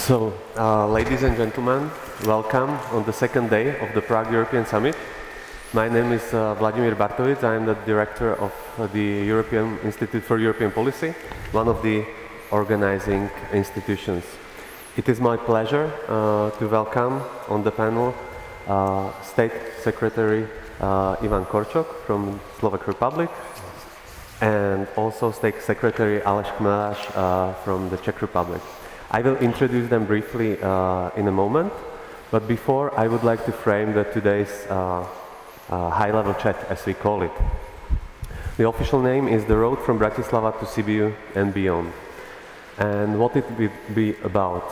Ladies and gentlemen, welcome on the second day of the Prague European Summit. My name is Vladimír Bartovic. I am the director of the European Institute for European Policy, one of the organizing institutions. It is my pleasure to welcome on the panel State Secretary Ivan Korčok from Slovak Republic and also State Secretary Aleš Chmelař from the Czech Republic. I will introduce them briefly in a moment, but before I would like to frame today's high-level chat, as we call it. The official name is the road from Bratislava to Sibiu and beyond. And what it will be about.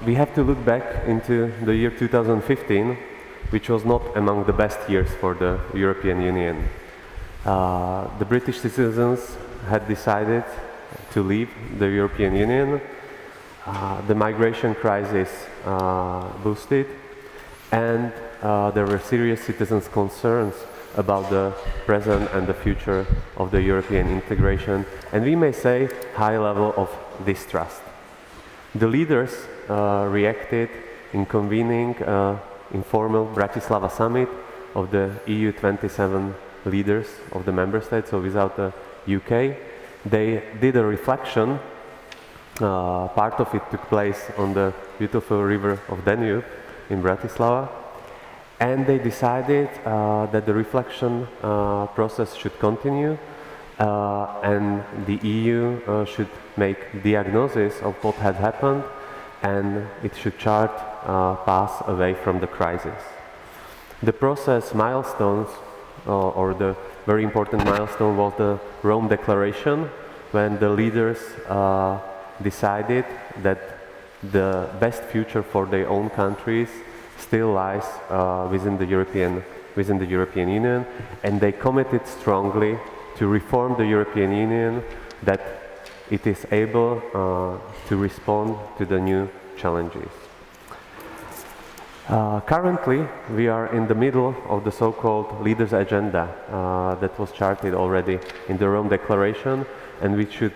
We have to look back into the year 2015, which was not among the best years for the European Union. The British citizens had decided to leave the European Union. The migration crisis boosted, and there were serious citizens' concerns about the present and the future of the European integration, and we may say high level of distrust. The leaders reacted in convening informal Bratislava Summit of the EU 27 leaders of the member states, so without the UK. They did a reflection. Part of it took place on the beautiful river of Danube in Bratislava, and they decided that the reflection process should continue and the EU should make diagnosis of what had happened, and it should chart path away from the crisis. The process milestones or the very important milestone was the Rome Declaration, when the leaders decided that the best future for their own countries still lies within the European Union, and they committed strongly to reform the European Union, that it is able to respond to the new challenges. Currently, we are in the middle of the so-called Leaders' Agenda that was charted already in the Rome Declaration, and which should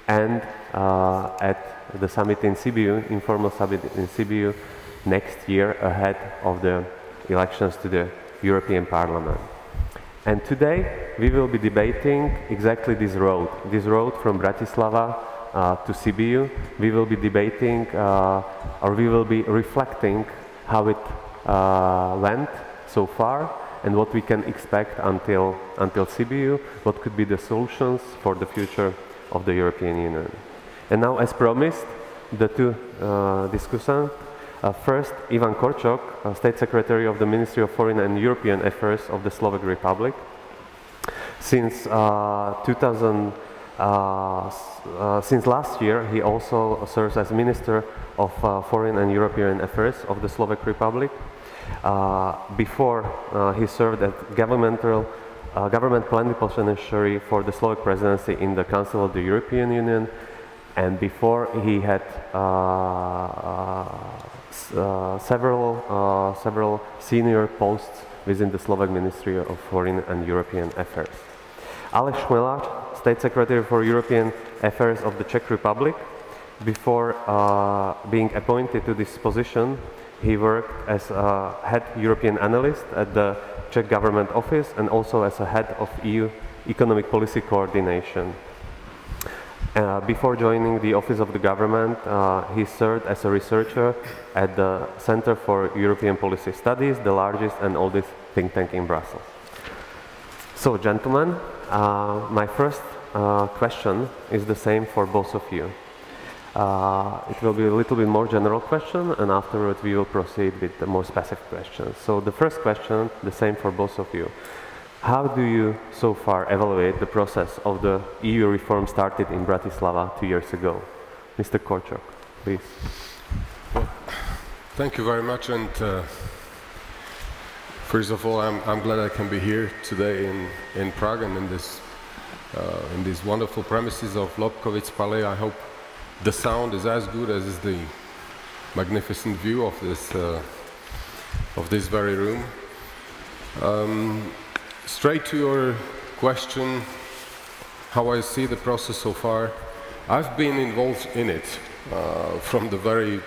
end at the summit in Sibiu, informal summit in Sibiu, next year ahead of the elections to the European Parliament. And today we will be debating exactly this road from Bratislava to Sibiu. We will be debating or we will be reflecting how it went so far and what we can expect until Sibiu, what could be the solutions for the future of the European Union. And now, as promised, the two discussants. First, Ivan Korčok, State Secretary of the Ministry of Foreign and European Affairs of the Slovak Republic. Since last year, he also serves as Minister of Foreign and European Affairs of the Slovak Republic. Before, he served as government plenipotentiary for the Slovak presidency in the Council of the European Union, and before he had several senior posts within the Slovak Ministry of Foreign and European Affairs. Aleš Chmelař, State Secretary for European Affairs of the Czech Republic. Before being appointed to this position, he worked as a head European analyst at the Czech government office and also as a head of EU economic policy coordination. Before joining the office of the government, he served as a researcher at the Center for European Policy Studies, the largest and oldest think tank in Brussels. So, gentlemen, my first question is the same for both of you. It will be a little bit more general question, and afterwards we will proceed with the more specific questions. So the first question, the same for both of you. How do you so far evaluate the process of the EU reform started in Bratislava 2 years ago? Mr. Korčok, please. Well, thank you very much, and first of all, I'm glad I can be here today in Prague and in these wonderful premises of Lobkowicz Palais. I hope the sound is as good as is the magnificent view of this very room. Straight to your question, how I see the process so far. I've been involved in it from the very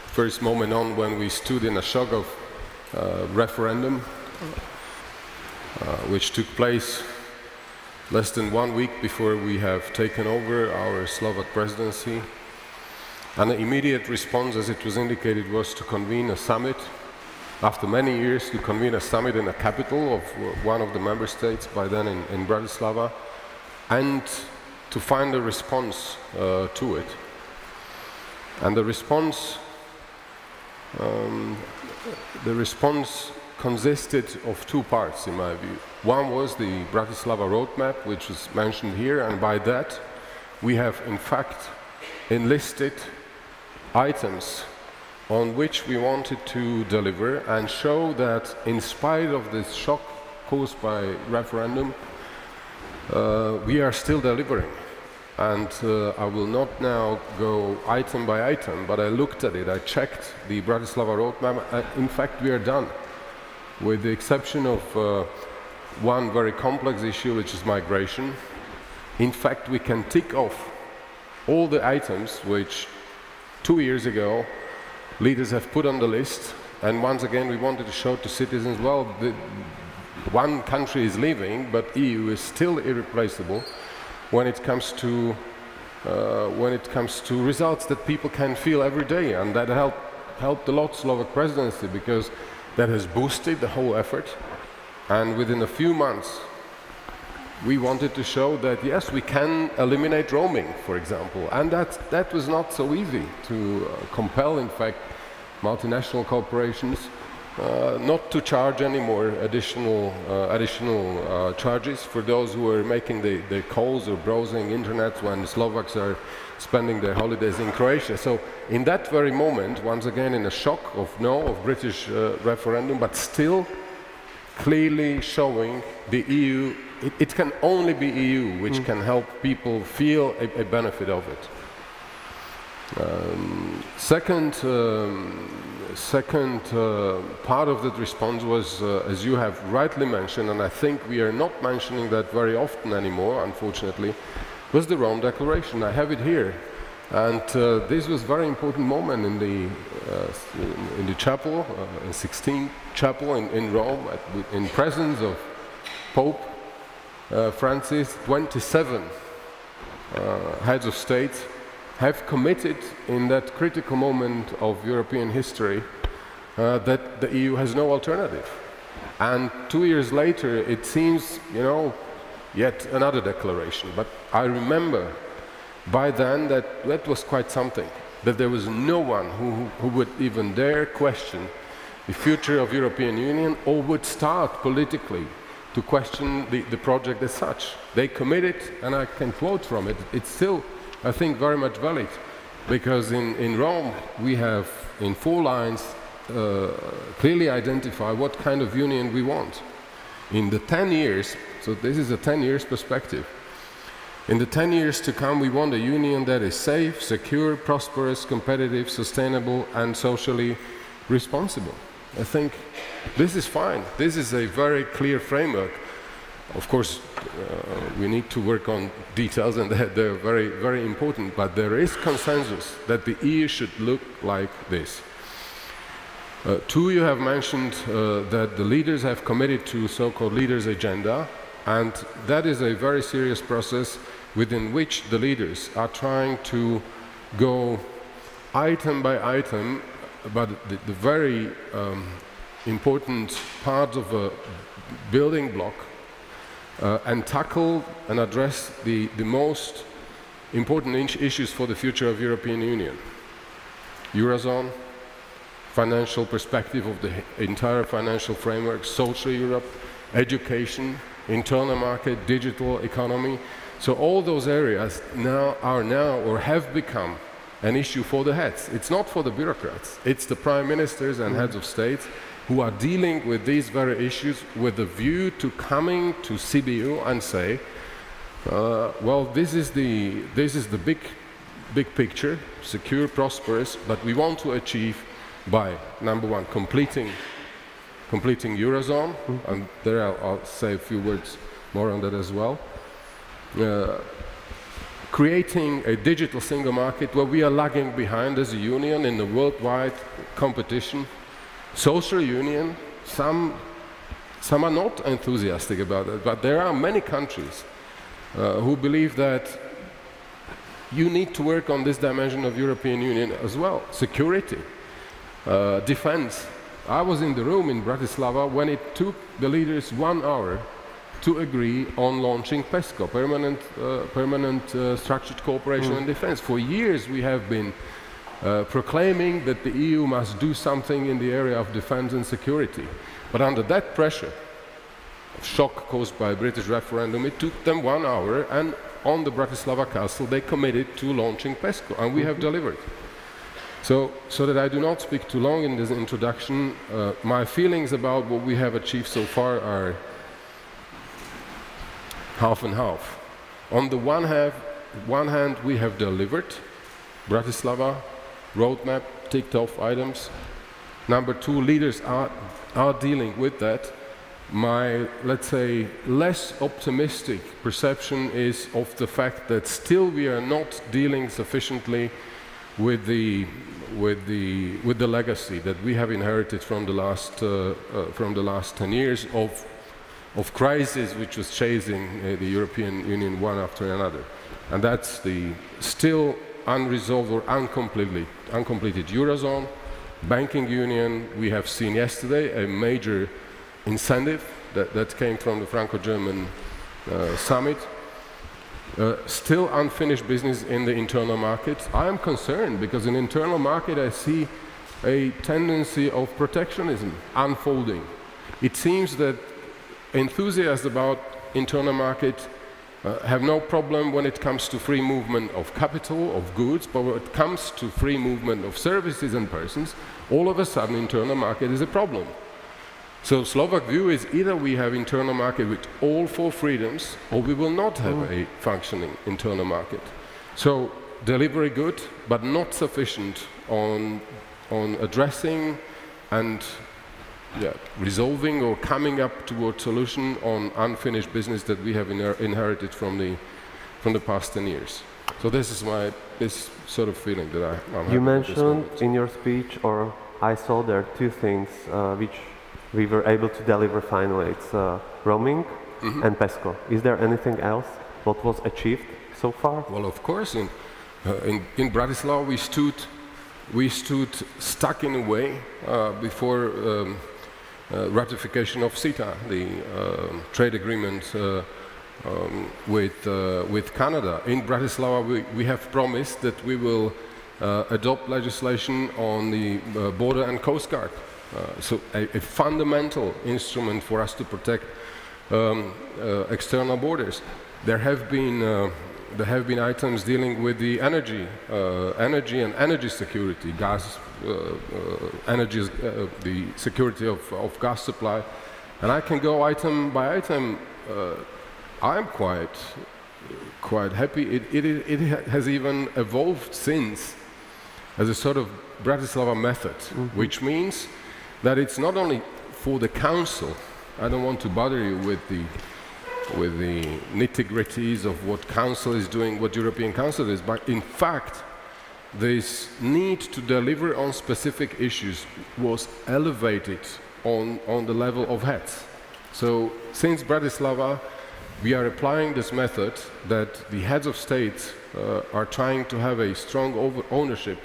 first moment on, when we stood in a shock of referendum, which took place less than 1 week before we have taken over our Slovak presidency. And the immediate response, as it was indicated, was to convene a summit. After many years, to convene a summit in the capital of one of the member states, by then in Bratislava, and to find a response to it. And the response consisted of two parts, in my view. One was the Bratislava Roadmap, which was mentioned here, and by that we have in fact enlisted items on which we wanted to deliver and show that in spite of this shock caused by referendum, we are still delivering. And I will not now go item by item, but I looked at it, I checked the Bratislava Roadmap, and in fact we are done. With the exception of one very complex issue, which is migration. In fact, we can tick off all the items which 2 years ago leaders have put on the list, and once again we wanted to show to citizens, well, one country is leaving, but EU is still irreplaceable when it comes to results that people can feel every day, and that helped a lot Slovak presidency, because that has boosted the whole effort. And within a few months we wanted to show that yes, we can eliminate roaming, for example, and that was not so easy to compel, in fact, multinational corporations not to charge any more additional charges for those who are making the calls or browsing internet when Slovaks are spending their holidays in Croatia. So in that very moment, once again in a shock of British referendum, but still clearly showing the EU, it can only be EU which can help people feel a benefit of it. Second part of that response was, as you have rightly mentioned, and I think we are not mentioning that very often anymore, unfortunately, was the Rome Declaration. I have it here, and this was a very important moment in the chapel, in 16th chapel in Rome, in presence of Pope Francis. 27 heads of state have committed in that critical moment of European history that the EU has no alternative. And 2 years later, it seems, yet another declaration. But I remember by then that was quite something, that there was no one who would even dare question the future of European Union, or would start politically to question the project as such. They committed, and I can quote from it, it's still, I think, very much valid, because in Rome we have, in 4 lines, clearly identified what kind of union we want. In the 10 years, so this is a 10 years perspective, in the 10 years to come we want a union that is safe, secure, prosperous, competitive, sustainable and socially responsible. I think this is fine. This is a very clear framework. Of course, we need to work on details, and they're very, very important, but there is consensus that the EU should look like this. 2, you have mentioned that the leaders have committed to so-called leaders' agenda, and that is a very serious process within which the leaders are trying to go item by item, but the very important part of a building block, and tackle and address the most important issues for the future of European Union. Eurozone, financial perspective of the entire financial framework, social Europe, education, internal market, digital economy. So all those areas are now or have become an issue for the heads. It's not for the bureaucrats. It's the prime ministers and heads of state who are dealing with these very issues with a view to coming to Sibiu and say, well, this is the big picture, secure, prosperous, but we want to achieve by, number 1, completing Eurozone, and there I'll say a few words more on that as well. creating a digital single market where we are lagging behind as a union in the worldwide competition. Social union, some are not enthusiastic about it, but there are many countries who believe that you need to work on this dimension of European Union as well. Security, defense. I was in the room in Bratislava when it took the leaders 1 hour to agree on launching PESCO, Permanent Structured Cooperation and Defense. For years we have been proclaiming that the EU must do something in the area of defense and security. But under that pressure, shock caused by a British referendum, it took them 1 hour, and on the Bratislava Castle they committed to launching PESCO, and we have delivered. So that I do not speak too long in this introduction, my feelings about what we have achieved so far are half and half. On the one hand, we have delivered Bratislava Roadmap, ticked off items. Number two, leaders are dealing with that. My, let's say, less optimistic perception is of the fact that still we are not dealing sufficiently with the legacy that we have inherited from the last 10 years of crisis which was chasing the European Union one after another. And that's the still unresolved or uncompleted Eurozone, banking union. We have seen yesterday a major incentive that came from the Franco-German summit. Still unfinished business in the internal market. I am concerned because in internal market I see a tendency of protectionism unfolding. It seems that enthusiasts about internal market have no problem when it comes to free movement of capital, of goods, but when it comes to free movement of services and persons, all of a sudden internal market is a problem. So Slovak view is either we have internal market with all four freedoms, or we will not have a functioning internal market. So delivery good, but not sufficient on addressing and resolving or coming up towards solution on unfinished business that we have inherited from the past 10 years. So this is this sort of feeling that I'm having. You mentioned in your speech, or I saw there two things which we were able to deliver finally. It's roaming and PESCO. Is there anything else? What was achieved so far? Well, of course, in Bratislava we stood stuck in a way before ratification of CETA, the trade agreement with Canada. In Bratislava we have promised that we will adopt legislation on the border and coast guard. So a fundamental instrument for us to protect external borders. There have been items dealing with the energy and energy security, gas, the security of gas supply, and I can go item by item. I'm quite happy. It has even evolved since as a sort of Bratislava method, which means that it's not only for the Council. I don't want to bother you with the nitty-gritties of what Council is doing, what European Council is, but in fact, this need to deliver on specific issues was elevated on the level of heads. So since Bratislava, we are applying this method that the heads of states are trying to have a strong ownership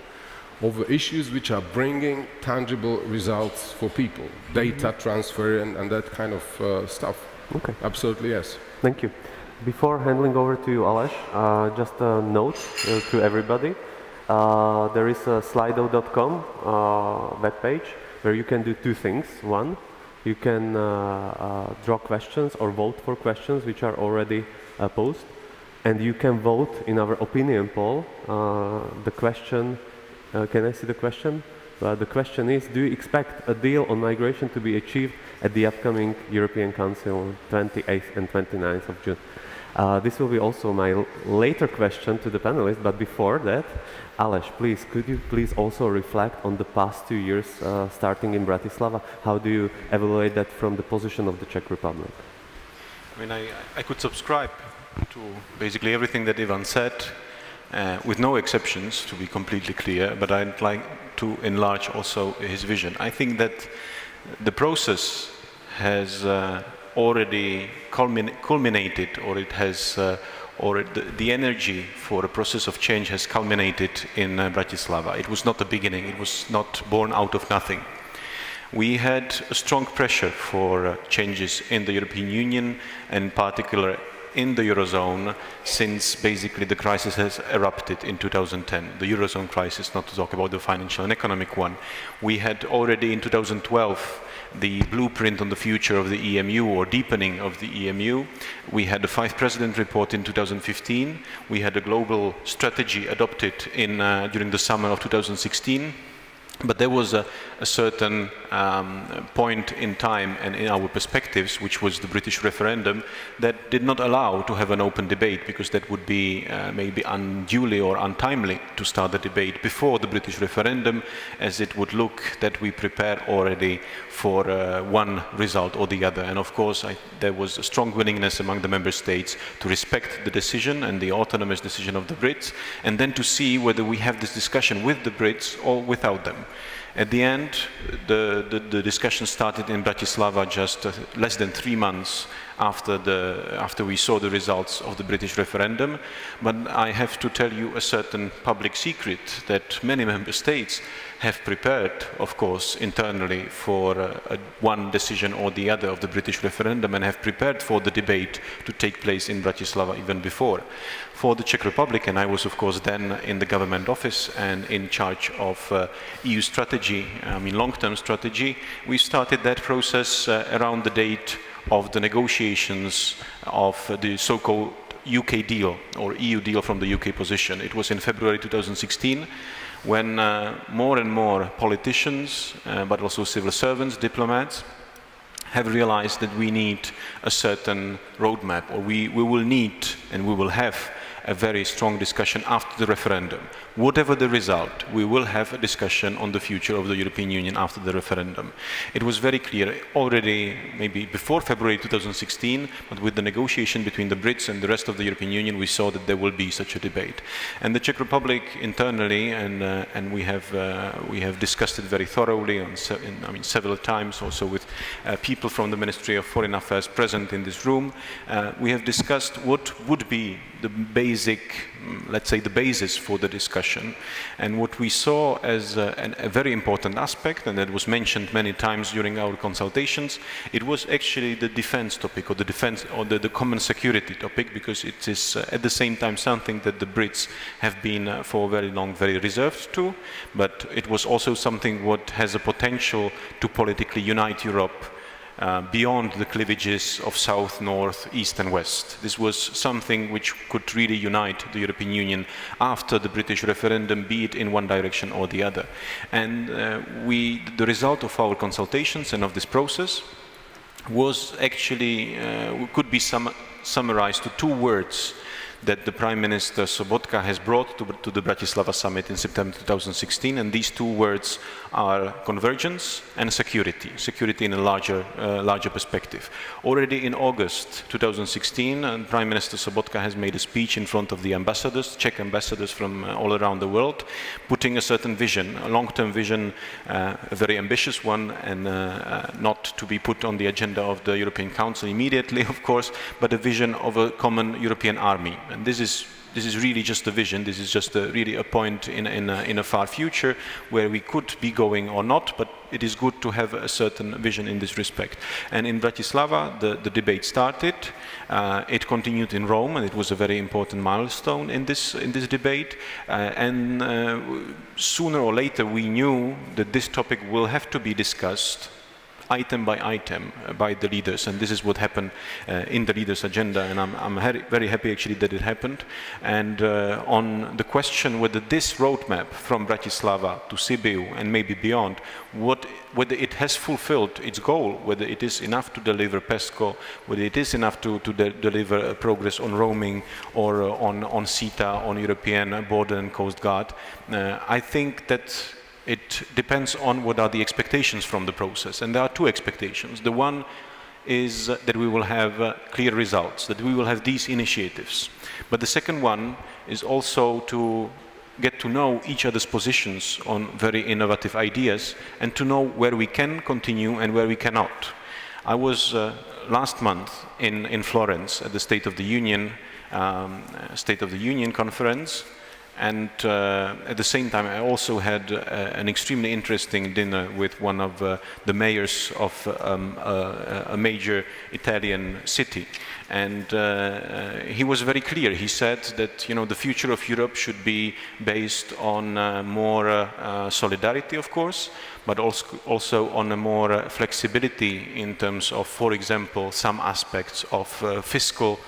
over issues which are bringing tangible results for people, data transfer and that kind of stuff. Okay. Absolutely, yes. Thank you. Before handing over to you, Aleš, just a note to everybody. There is a slido.com webpage where you can do two things. One, you can draw questions or vote for questions which are already posed, and you can vote in our opinion poll. The question, can I see the question? The question is, do you expect a deal on migration to be achieved at the upcoming European Council on 28th and 29th of June? This will be also my later question to the panelists, but before that, Aleš, please, could you please also reflect on the past 2 years starting in Bratislava? How do you evaluate that from the position of the Czech Republic? I mean, I could subscribe to basically everything that Ivan said, with no exceptions, to be completely clear, but I'd like to enlarge also his vision. I think that the process has already culminated, or it has, or the energy for a process of change has culminated in Bratislava. It was not the beginning, it was not born out of nothing. We had a strong pressure for changes in the European Union, and in particular in the Eurozone, since basically the crisis has erupted in 2010. The Eurozone crisis, not to talk about the financial and economic one. We had already in 2012 the blueprint on the future of the EMU, or deepening of the EMU. We had the 5 President report in 2015. We had a global strategy adopted during the summer of 2016. But there was a certain point in time and in our perspectives, which was the British referendum, that did not allow to have an open debate, because that would be maybe unduly or untimely to start the debate before the British referendum, as it would look that we prepare already for one result or the other. And of course, there was a strong willingness among the member states to respect the decision and the autonomous decision of the Brits, and then to see whether we have this discussion with the Brits or without them. At the end, the discussion started in Bratislava just less than 3 months after we saw the results of the British referendum. But I have to tell you a certain public secret, that many member states have prepared, of course, internally for one decision or the other of the British referendum, and have prepared for the debate to take place in Bratislava even before. For the Czech Republic, and I was of course then in the government office and in charge of EU strategy, I mean long-term strategy, we started that process around the date of the negotiations of the so-called UK deal, or EU deal from the UK position. It was in February 2016, when more and more politicians, but also civil servants, diplomats, have realized that we need a certain roadmap, or we will need and we will have a very strong discussion after the referendum. Whatever the result, we will have a discussion on the future of the European Union after the referendum. It was very clear already, maybe before February 2016, but with the negotiation between the Brits and the rest of the European Union, we saw that there will be such a debate. And the Czech Republic internally, and we have discussed it very thoroughly, I mean several times, also with people from the Ministry of Foreign Affairs present in this room. We have discussed what would be the basic, let's say, the basis for the discussion. And what we saw as a very important aspect, and that was mentioned many times during our consultations, it was actually the defense topic, or the defense, or the common security topic, because it is at the same time something that the Brits have been for very long very reserved to, but it was also something what has a potential to politically unite Europe beyond the cleavages of South, North, East and West. This was something which could really unite the European Union after the British referendum, be it in one direction or the other. And the result of our consultations and of this process was actually, could be summarized to 2 words that the Prime Minister Sobotka has brought to the Bratislava Summit in September 2016, and these 2 words are convergence and security. Security in a larger perspective. Already in August 2016, Prime Minister Sobotka has made a speech in front of the ambassadors, Czech ambassadors from all around the world, putting a certain vision, a long-term vision, a very ambitious one, and not to be put on the agenda of the European Council immediately, of course, but a vision of a common European army. And this is really just a vision. This is just really a point in a far future where we could be going or not, but it is good to have a certain vision in this respect. And in Bratislava, the debate started. It continued in Rome, and it was a very important milestone in this debate. And sooner or later, we knew that this topic will have to be discussed item by item by the leaders, and this is what happened in the leaders' agenda, and I'm very happy actually that it happened. And on the question whether this roadmap from Bratislava to Sibiu and maybe beyond, whether it has fulfilled its goal, whether it is enough to deliver PESCO, whether it is enough to deliver progress on roaming or on CETA, on European Border and Coast Guard, I think that it depends on what are the expectations from the process. And there are 2 expectations. The one is that we will have clear results, that we will have these initiatives. But the second one is also to get to know each other's positions on very innovative ideas and to know where we can continue and where we cannot. I was last month in Florence at the State of the Union conference, and at the same time I also had an extremely interesting dinner with one of the mayors of a major Italian city. And he was very clear. He said that the future of Europe should be based on more solidarity, of course, but also on a more flexibility in terms of, for example, some aspects of fiscal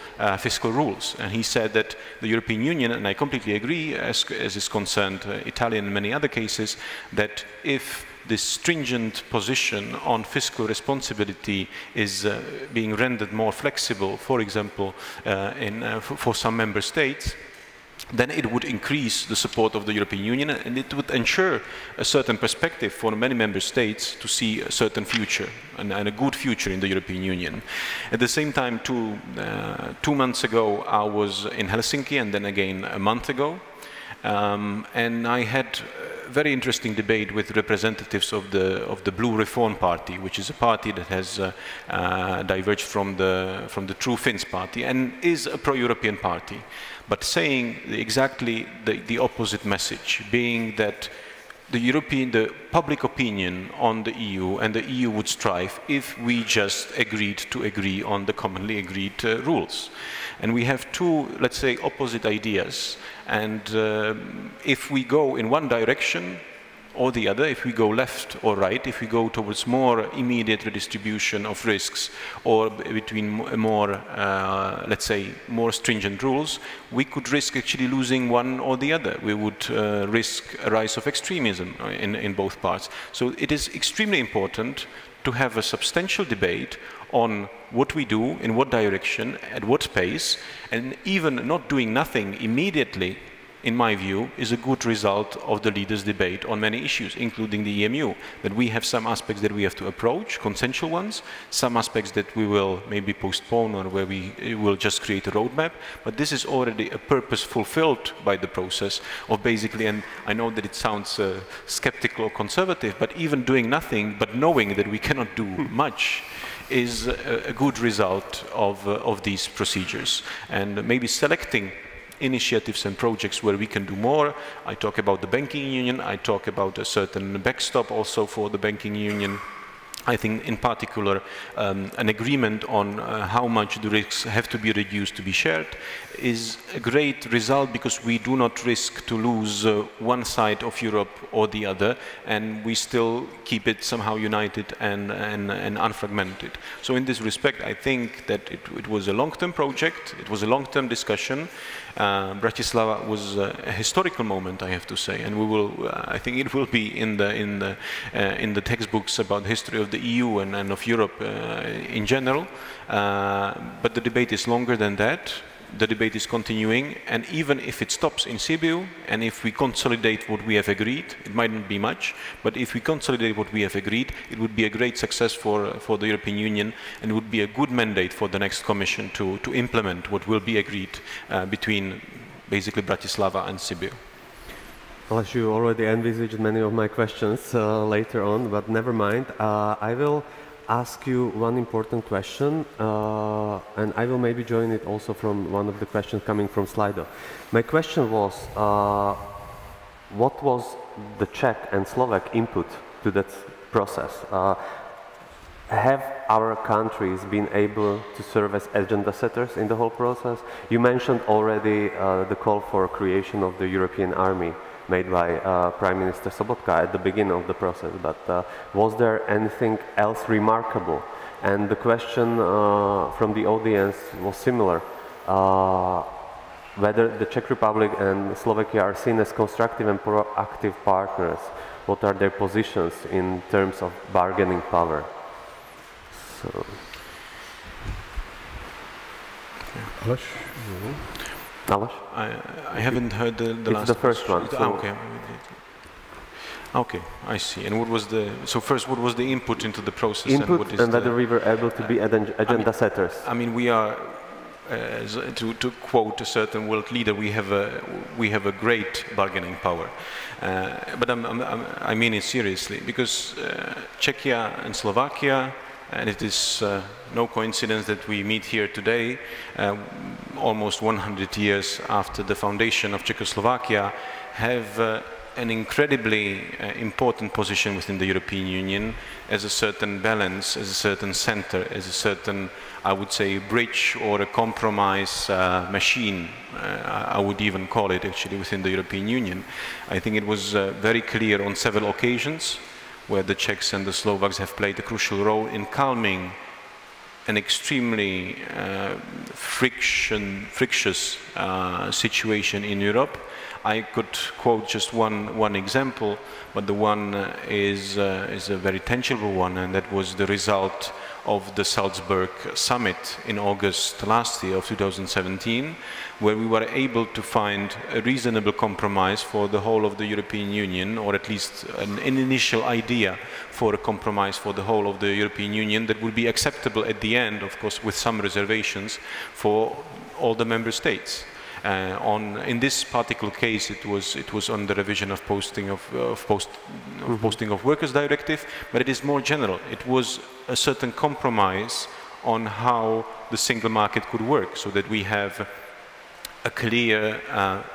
rules. And he said that the European Union, and I completely agree, as is concerned Italy and many other cases, that if this stringent position on fiscal responsibility is being rendered more flexible, for example, for some member states, then it would increase the support of the European Union, and it would ensure a certain perspective for many member states to see a certain future and a good future in the European Union. At the same time, 2 months ago, I was in Helsinki, and then again a month ago, and I had a very interesting debate with representatives of the Blue Reform Party, which is a party that has diverged from the True Finns party and is a pro-European party, but saying exactly the opposite message, being that the public opinion on the EU and the EU would strive if we just agreed to agree on the commonly agreed rules. And we have two, let's say, opposite ideas. And if we go in one direction or the other, if we go left or right, if we go towards more immediate redistribution of risks or between more, let's say, more stringent rules, we could risk actually losing one or the other. We would risk a rise of extremism in both parts. So it is extremely important to have a substantial debate on what we do, in what direction, at what pace, and even not doing nothing immediately, in my view, is a good result of the leaders' debate on many issues, including the EMU. That we have some aspects that we have to approach, consensual ones, some aspects that we will maybe postpone or where we will just create a roadmap, but this is already a purpose fulfilled by the process of basically, and I know that it sounds skeptical or conservative, but even doing nothing, but knowing that we cannot do much, is a good result of these procedures. And maybe selecting initiatives and projects where we can do more. I talk about the banking union, I talk about a certain backstop also for the banking union. I think in particular an agreement on how much the risks have to be reduced to be shared is a great result, because we do not risk to lose one side of Europe or the other, and we still keep it somehow united and unfragmented. So in this respect, I think that it was a long-term project, it was a long-term discussion. Bratislava was a historical moment, I have to say, and we will. I think it will be in the textbooks about the history of the EU and of Europe in general. But the debate is longer than that. The debate is continuing, and even if it stops in Sibiu, and if we consolidate what we have agreed, it might not be much, but if we consolidate what we have agreed, it would be a great success for the European Union, and it would be a good mandate for the next Commission to implement what will be agreed between basically Bratislava and Sibiu. Aleš, you already envisaged many of my questions later on, but never mind. I will ask you one important question, and I will maybe join it also from one of the questions coming from Slido. My question was, what was the Czech and Slovak input to that process? Have our countries been able to serve as agenda setters in the whole process? You mentioned already the call for creation of the European army made by Prime Minister Sobotka at the beginning of the process, but was there anything else remarkable? And the question from the audience was similar, whether the Czech Republic and Slovakia are seen as constructive and proactive partners. What are their positions in terms of bargaining power? So. Aleš? Aleš? I haven't heard the last. It's the first one. So okay. Okay, I see. And what was the, so first, what was the input into the process? Input and whether we were able to be agenda setters. I mean, we are, to quote a certain world leader, we have a great bargaining power. But I mean it seriously, because Czechia and Slovakia, and it is no coincidence that we meet here today, almost 100 years after the foundation of Czechoslovakia, have an incredibly important position within the European Union as a certain balance, as a certain center, as a certain, I would say, bridge or a compromise machine, I would even call it actually, within the European Union. I think it was very clear on several occasions where the Czechs and the Slovaks have played a crucial role in calming an extremely frictious situation in Europe. I could quote just one example, but the one is a very tangible one, and that was the result of the Salzburg Summit in August last year of 2017, where we were able to find a reasonable compromise for the whole of the European Union, or at least an initial idea for a compromise for the whole of the European Union that would be acceptable at the end, of course, with some reservations for all the member states. In this particular case, it was on the revision of posting of workers directive, but it is more general. It was a certain compromise on how the single market could work, so that we have a clear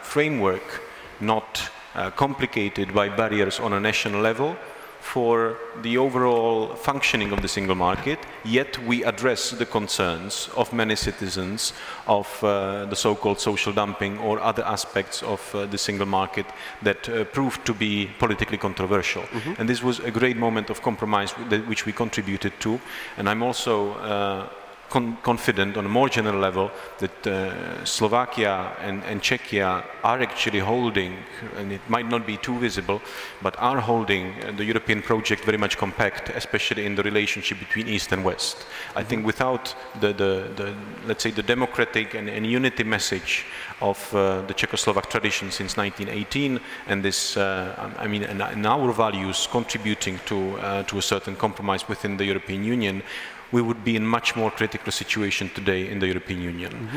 framework, not complicated by barriers on a national level, for the overall functioning of the single market, yet we address the concerns of many citizens of the so-called social dumping or other aspects of the single market that proved to be politically controversial. And this was a great moment of compromise which we contributed to, and I'm also confident on a more general level that Slovakia and Czechia are actually holding, and it might not be too visible, but are holding the European project very much compact, especially in the relationship between East and West. I think without let's say, the democratic and unity message of the Czechoslovak tradition since 1918, and this, I mean, and our values contributing to a certain compromise within the European Union, we would be in much more critical situation today in the European Union.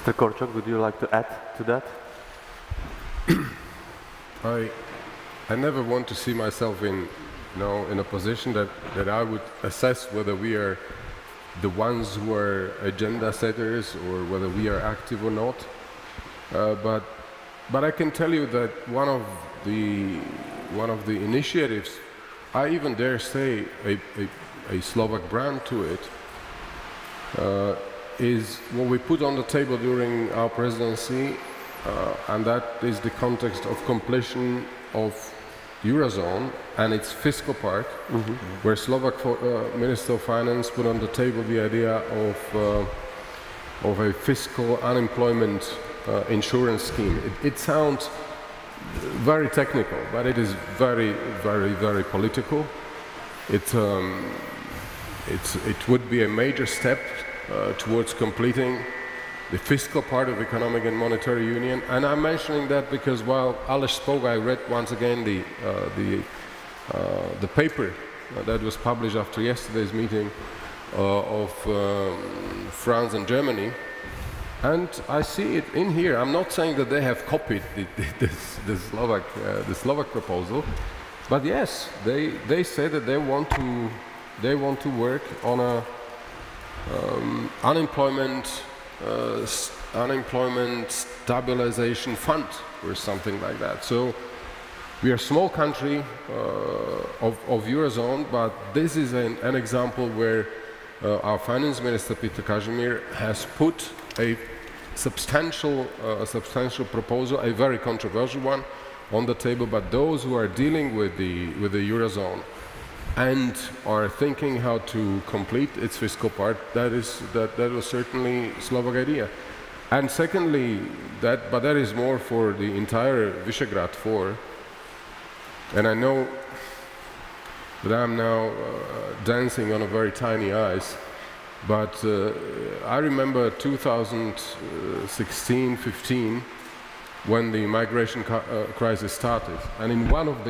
Mr. Korčok, would you like to add to that? I never want to see myself in a position that I would assess whether we are the ones who are agenda setters or whether we are active or not. But I can tell you that one of the initiatives, I even dare say a Slovak brand to it, is what we put on the table during our presidency, and that is the context of completion of Eurozone and its fiscal part, where Slovak Minister of Finance put on the table the idea of a fiscal unemployment insurance scheme. It sounds very technical, but it is very, very, very political. It would be a major step towards completing the fiscal part of economic and monetary union. And I'm mentioning that because while Aleš spoke, I read once again the paper that was published after yesterday's meeting of France and Germany. And I see it in here. I'm not saying that they have copied the Slovak proposal, but yes, they say that they want to work on a unemployment stabilization fund or something like that. So we are a small country of Eurozone, but this is an example where our finance minister Peter Kažimír has put a substantial proposal, a very controversial one, on the table. But those who are dealing with the Eurozone and are thinking how to complete its fiscal part, that was certainly Slovak idea. And secondly, that is more for the entire Visegrad 4. And I know that I'm now dancing on a very tiny ice, but I remember 2016-15, when the migration crisis started. And in one of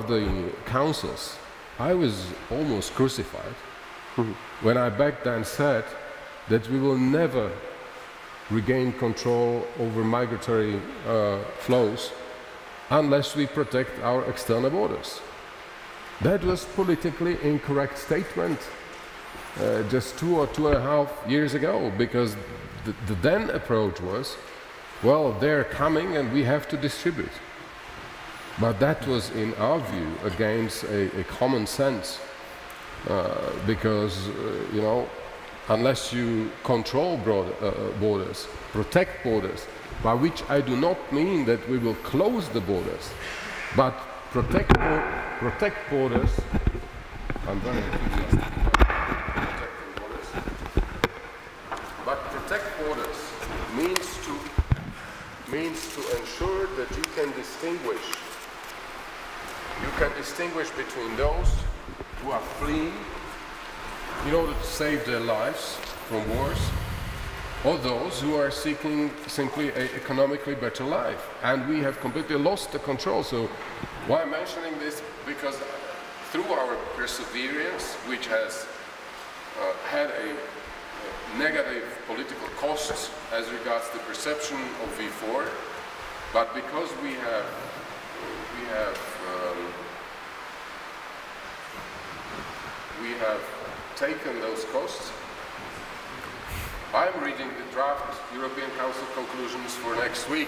the councils, I was almost crucified when I back then said that we will never regain control over migratory flows unless we protect our external borders. That was politically incorrect statement just 2 or 2.5 years ago, because the then approach was, well, they're coming and we have to distribute. But that was, in our view, against a common sense, because, you know, unless you control borders, protect borders, by which I do not mean that we will close the borders, but protect borders. I'm very enthusiastic about protecting borders. But protect borders means to ensure that you can distinguish. You can distinguish between those who are fleeing in order to save their lives from wars, or those who are seeking simply an economically better life. And we have completely lost the control. So why I'm mentioning this? Because through our perseverance, which has had a negative political costs as regards the perception of V4, but because we have taken those costs. I'm reading the draft European Council conclusions for next week,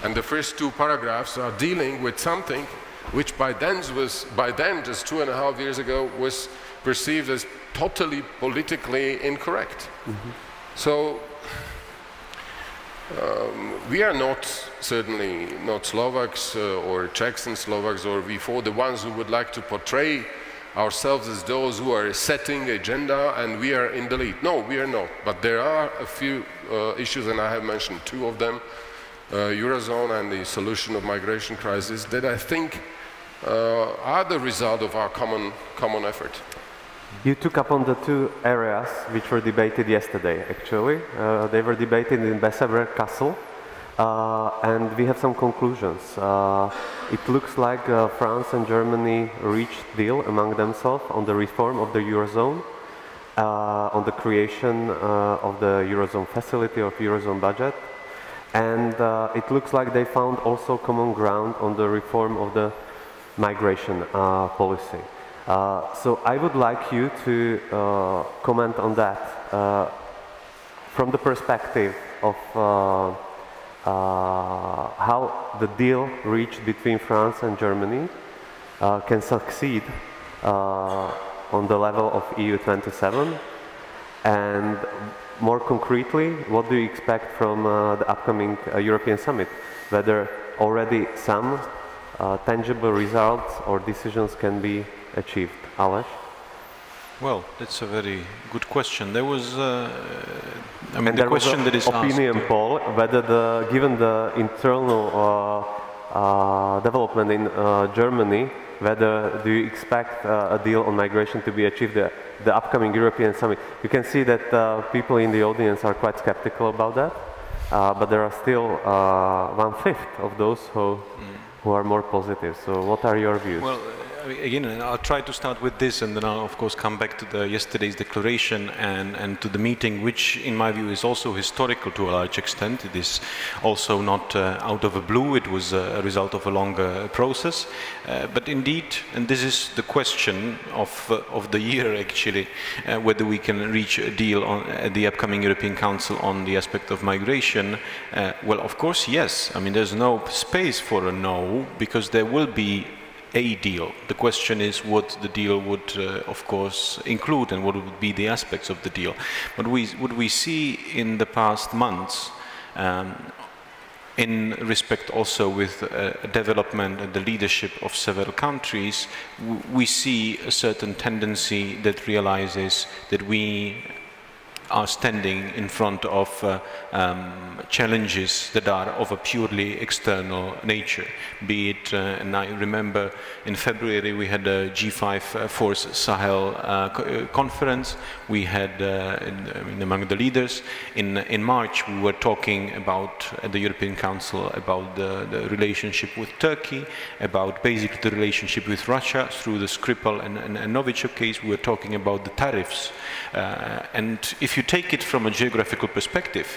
and the first 2 paragraphs are dealing with something which by then, just 2.5 years ago, was perceived as totally politically incorrect. So we are not, certainly not Slovaks or Czechs and Slovaks or V4, the ones who would like to portray ourselves as those who are setting agenda and we are in the lead. No, we are not. But there are a few issues, and I have mentioned 2 of them, Eurozone and the solution of migration crisis, that I think are the result of our common effort. You took up on the 2 areas which were debated yesterday, actually. They were debated in Bessemer Castle, and we have some conclusions. It looks like France and Germany reached deal among themselves on the reform of the Eurozone, on the creation of the Eurozone facility, of Eurozone budget, and it looks like they found also common ground on the reform of the migration policy. So I would like you to comment on that from the perspective of how the deal reached between France and Germany can succeed on the level of EU27, and more concretely, what do you expect from the upcoming European Summit? Whether already some tangible results or decisions can be achieved. Aleš? Well, that's a very good question. There was, I mean, the question was that is opinion asked, poll whether given the internal development in Germany, whether do you expect a deal on migration to be achieved at the upcoming European Summit? You can see that people in the audience are quite skeptical about that, but there are still 1/5 of those who are more positive. So what are your views? well, again, I'll try to start with this, and then I'll of course come back to yesterday's declaration and to the meeting, which in my view is also historical to a large extent. It is also not out of the blue. It was a result of a longer process. But indeed, and this is the question of the year actually, whether we can reach a deal at the upcoming European Council on the aspect of migration. Well, of course, yes. I mean, there's no space for a no, because there will be a deal. The question is what the deal would, of course, include and what would be the aspects of the deal. But what we see in the past months, in respect also with development and the leadership of several countries, we see a certain tendency that realizes that we are standing in front of challenges that are of a purely external nature. Be it, and I remember in February we had a G5 Force Sahel conference. We had among the leaders. In March we were talking about at the European Council about the relationship with Turkey, about basically the relationship with Russia through the Skripal and Novichok case. We were talking about the tariffs. And if you take it from a geographical perspective,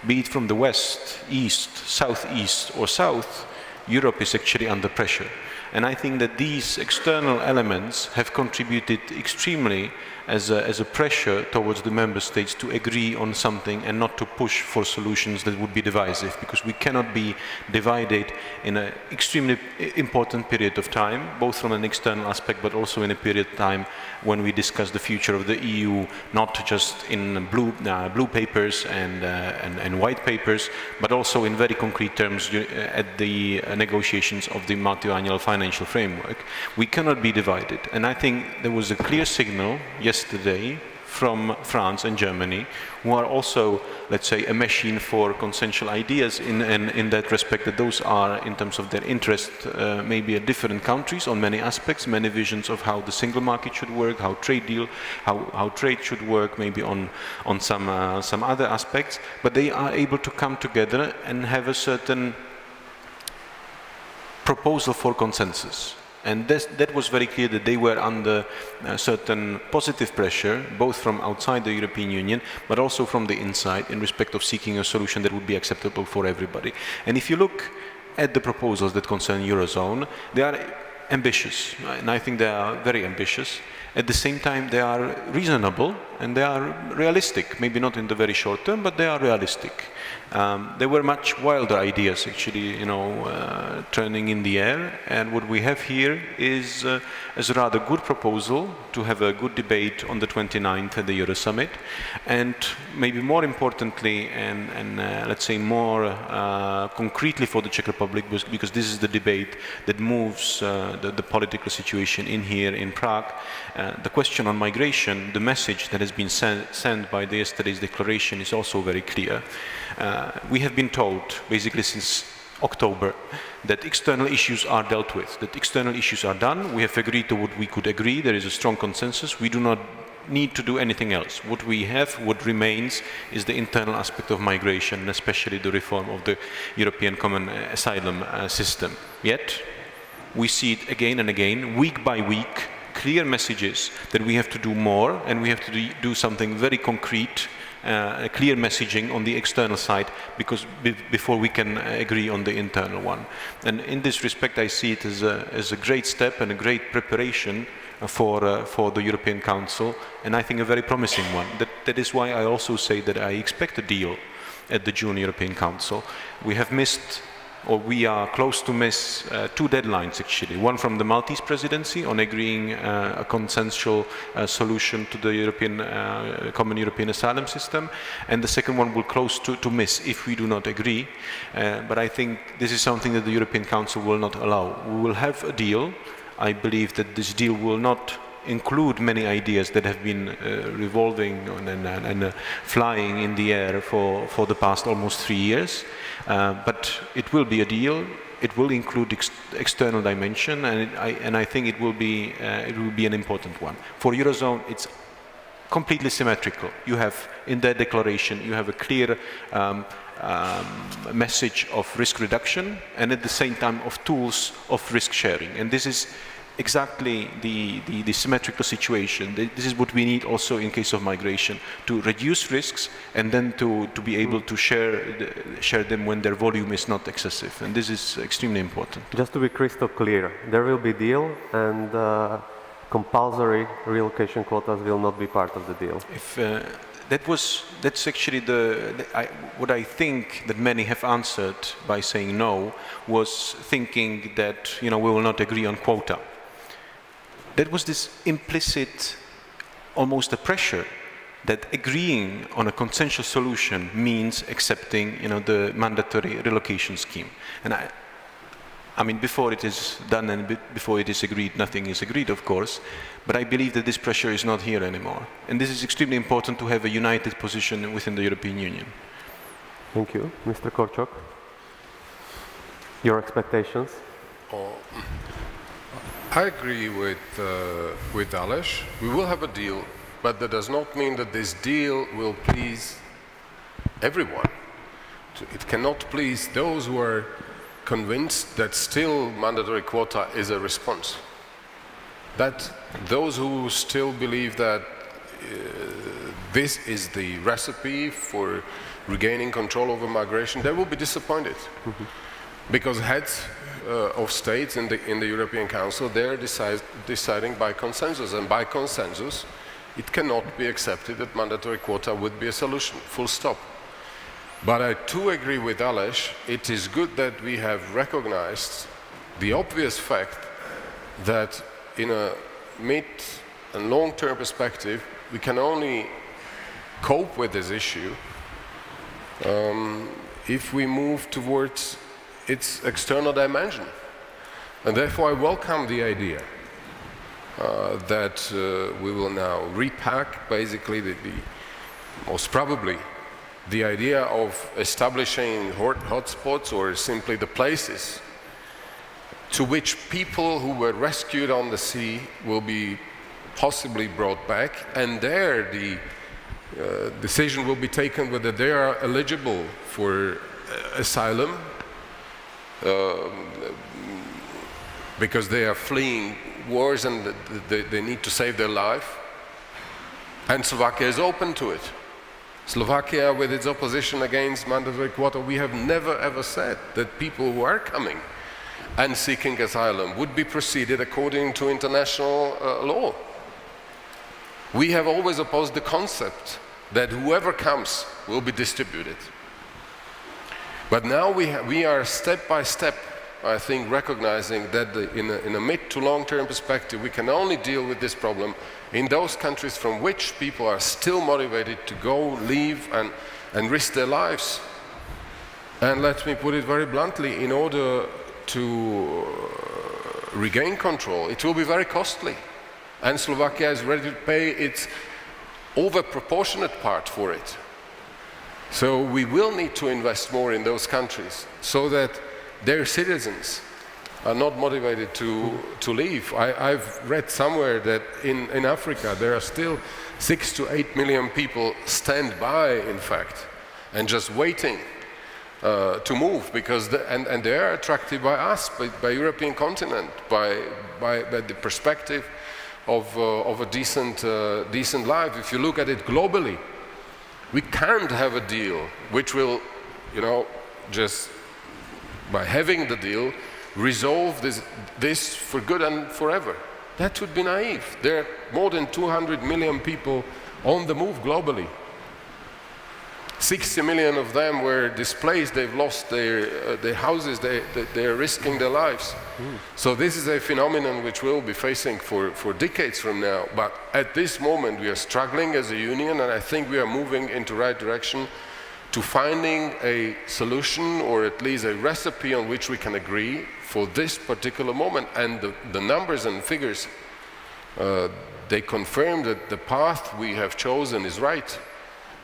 be it from the west, east, southeast or south, Europe is actually under pressure. And I think that these external elements have contributed extremely as a pressure towards the member states to agree on something and not to push for solutions that would be divisive, because we cannot be divided in an extremely important period of time, both from an external aspect but also in a period of time when we discuss the future of the EU, not just in blue papers and white papers, but also in very concrete terms at the negotiations of the multi-annual financial framework. We cannot be divided, and I think there was a clear signal yesterday from France and Germany, who are also, let's say, a machine for consensual ideas in that respect, that those are, in terms of their interest, maybe at different countries on many aspects, many visions of how the single market should work, how trade should work, maybe on some other aspects, but they are able to come together and have a certain proposal for consensus. And that was very clear that they were under certain positive pressure, both from outside the European Union, but also from the inside, in respect of seeking a solution that would be acceptable for everybody. And if you look at the proposals that concern Eurozone, they are ambitious, and I think they are very ambitious. At the same time, they are reasonable and they are realistic, maybe not in the very short term, but they are realistic. There were much wilder ideas, actually, turning in the air, and what we have here is a rather good proposal to have a good debate on the 29th at the Euro Summit, and maybe more importantly, and let's say more concretely for the Czech Republic, because this is the debate that moves the political situation in here in Prague, the question on migration, the message that has been sent by yesterday's declaration is also very clear. We have been told, basically since October, that external issues are dealt with, that external issues are done. We have agreed to what we could agree. There is a strong consensus. We do not need to do anything else. What we have, what remains, is the internal aspect of migration, and especially the reform of the European Common Asylum System. Yet, we see it again and again, week by week, clear messages that we have to do more and we have to do something very concrete, clear messaging on the external side, because before we can agree on the internal one. And in this respect, I see it as a great step and a great preparation for the European Council, and I think a very promising one. That is why I also say that I expect a deal at the June European Council. We have missed, or we are close to miss, two deadlines actually. One from the Maltese presidency on agreeing a consensual solution to the common European asylum system, and the second one will close to miss if we do not agree. But I think this is something that the European Council will not allow. We will have a deal. I believe that this deal will not include many ideas that have been revolving and flying in the air for the past almost 3 years. But it will be a deal. It will include external dimension, and I think it will be an important one. For Eurozone, it's completely symmetrical. You have, in that declaration, you have a clear message of risk reduction, and at the same time of tools of risk sharing. And this is exactly the symmetrical situation. This is what we need also in case of migration, to reduce risks and then to be able to share them when their volume is not excessive. And this is extremely important. Just to be crystal clear, there will be deal, and compulsory relocation quotas will not be part of the deal. If that's actually what I think that many have answered by saying no, was thinking that we will not agree on quota. That was this implicit, almost a pressure, that agreeing on a consensual solution means accepting the mandatory relocation scheme. And I mean, before it is done and before it is agreed, nothing is agreed, of course. But I believe that this pressure is not here anymore. And this is extremely important to have a united position within the European Union. Thank you. Mr. Korčok, your expectations? I agree with Aleš. We will have a deal, but that does not mean that this deal will please everyone. It cannot please those who are convinced that still mandatory quota is a response. That those who still believe that this is the recipe for regaining control over migration, they will be disappointed. Because heads of states in the European Council, they're deciding by consensus, and by consensus it cannot be accepted that mandatory quota would be a solution, full stop. But I too agree with Aleš, it is good that we have recognized the obvious fact that in a mid and long-term perspective, we can only cope with this issue if we move towards its external dimension. And therefore I welcome the idea that we will now repack basically most probably the idea of establishing hotspots or simply the places to which people who were rescued on the sea will be possibly brought back, and there the decision will be taken whether they are eligible for asylum because they are fleeing wars and they need to save their life, and Slovakia is open to it. Slovakia, with its opposition against mandatory quota, we have never ever said that people who are coming and seeking asylum would be proceeded according to international law. We have always opposed the concept that whoever comes will be distributed. But now we are step by step, I think, recognizing that in a mid to long-term perspective, we can only deal with this problem in those countries from which people are still motivated to go, leave, and risk their lives. And let me put it very bluntly, in order to regain control, it will be very costly. And Slovakia is ready to pay its over-proportionate part for it. So we will need to invest more in those countries so that their citizens are not motivated to leave. I've read somewhere that in Africa there are still 6 to 8 million people stand by, in fact, and just waiting to move, because and they are attracted by us, by European continent, by the perspective of a decent life. If you look at it globally, we can't have a deal which will, just by having the deal, resolve this for good and forever. That would be naive. There are more than 200 million people on the move globally. 60 million of them were displaced, they've lost their houses, they're risking their lives. So this is a phenomenon which we'll be facing for decades from now. But at this moment we are struggling as a union, and I think we are moving in the right direction to finding a solution, or at least a recipe on which we can agree for this particular moment. And the numbers and figures, they confirm that the path we have chosen is right.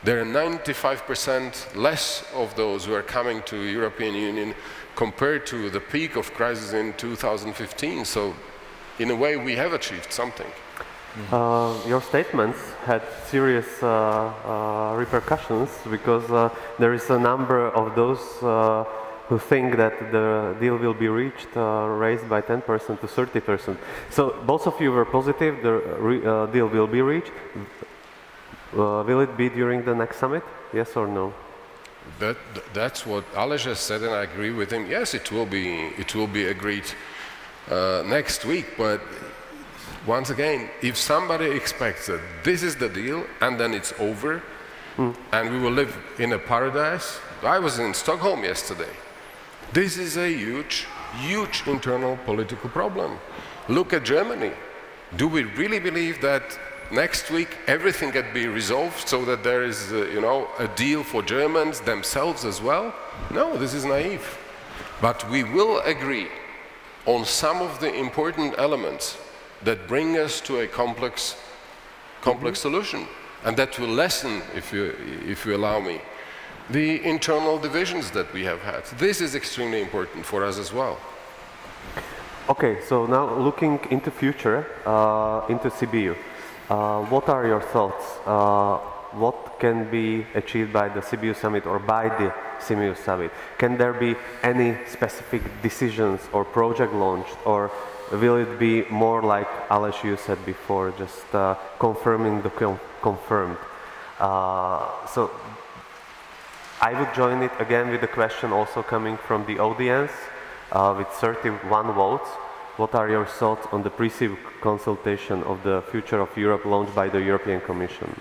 There are 95% less of those who are coming to the European Union compared to the peak of crisis in 2015. So in a way we have achieved something. Your statements had serious repercussions, because there is a number of those who think that the deal will be reached, raised by 10% to 30%. So both of you were positive the deal will be reached. Will it be during the next summit? Yes or no? That's what Aleš has said, and I agree with him. Yes, it will be agreed next week. But once again, if somebody expects that this is the deal and then it's over and we will live in a paradise. I was in Stockholm yesterday. This is a huge internal political problem. Look at Germany. Do we really believe that next week everything can be resolved so that there is a deal for Germans themselves as well? No, this is naive. But we will agree on some of the important elements that bring us to a complex solution, and that will lessen, if you allow me, the internal divisions that we have had. This is extremely important for us as well. Okay, so now looking into future, into Sibiu, what are your thoughts? What can be achieved by the Sibiu Summit or by the Sibiu Summit? Can there be any specific decisions or project launched, or will it be more like Aleš, you said before, just confirming the confirmed? So I would join it again with the question also coming from the audience with 31 votes. What are your thoughts on the pre-Sibiu consultation of the future of Europe launched by the European Commission?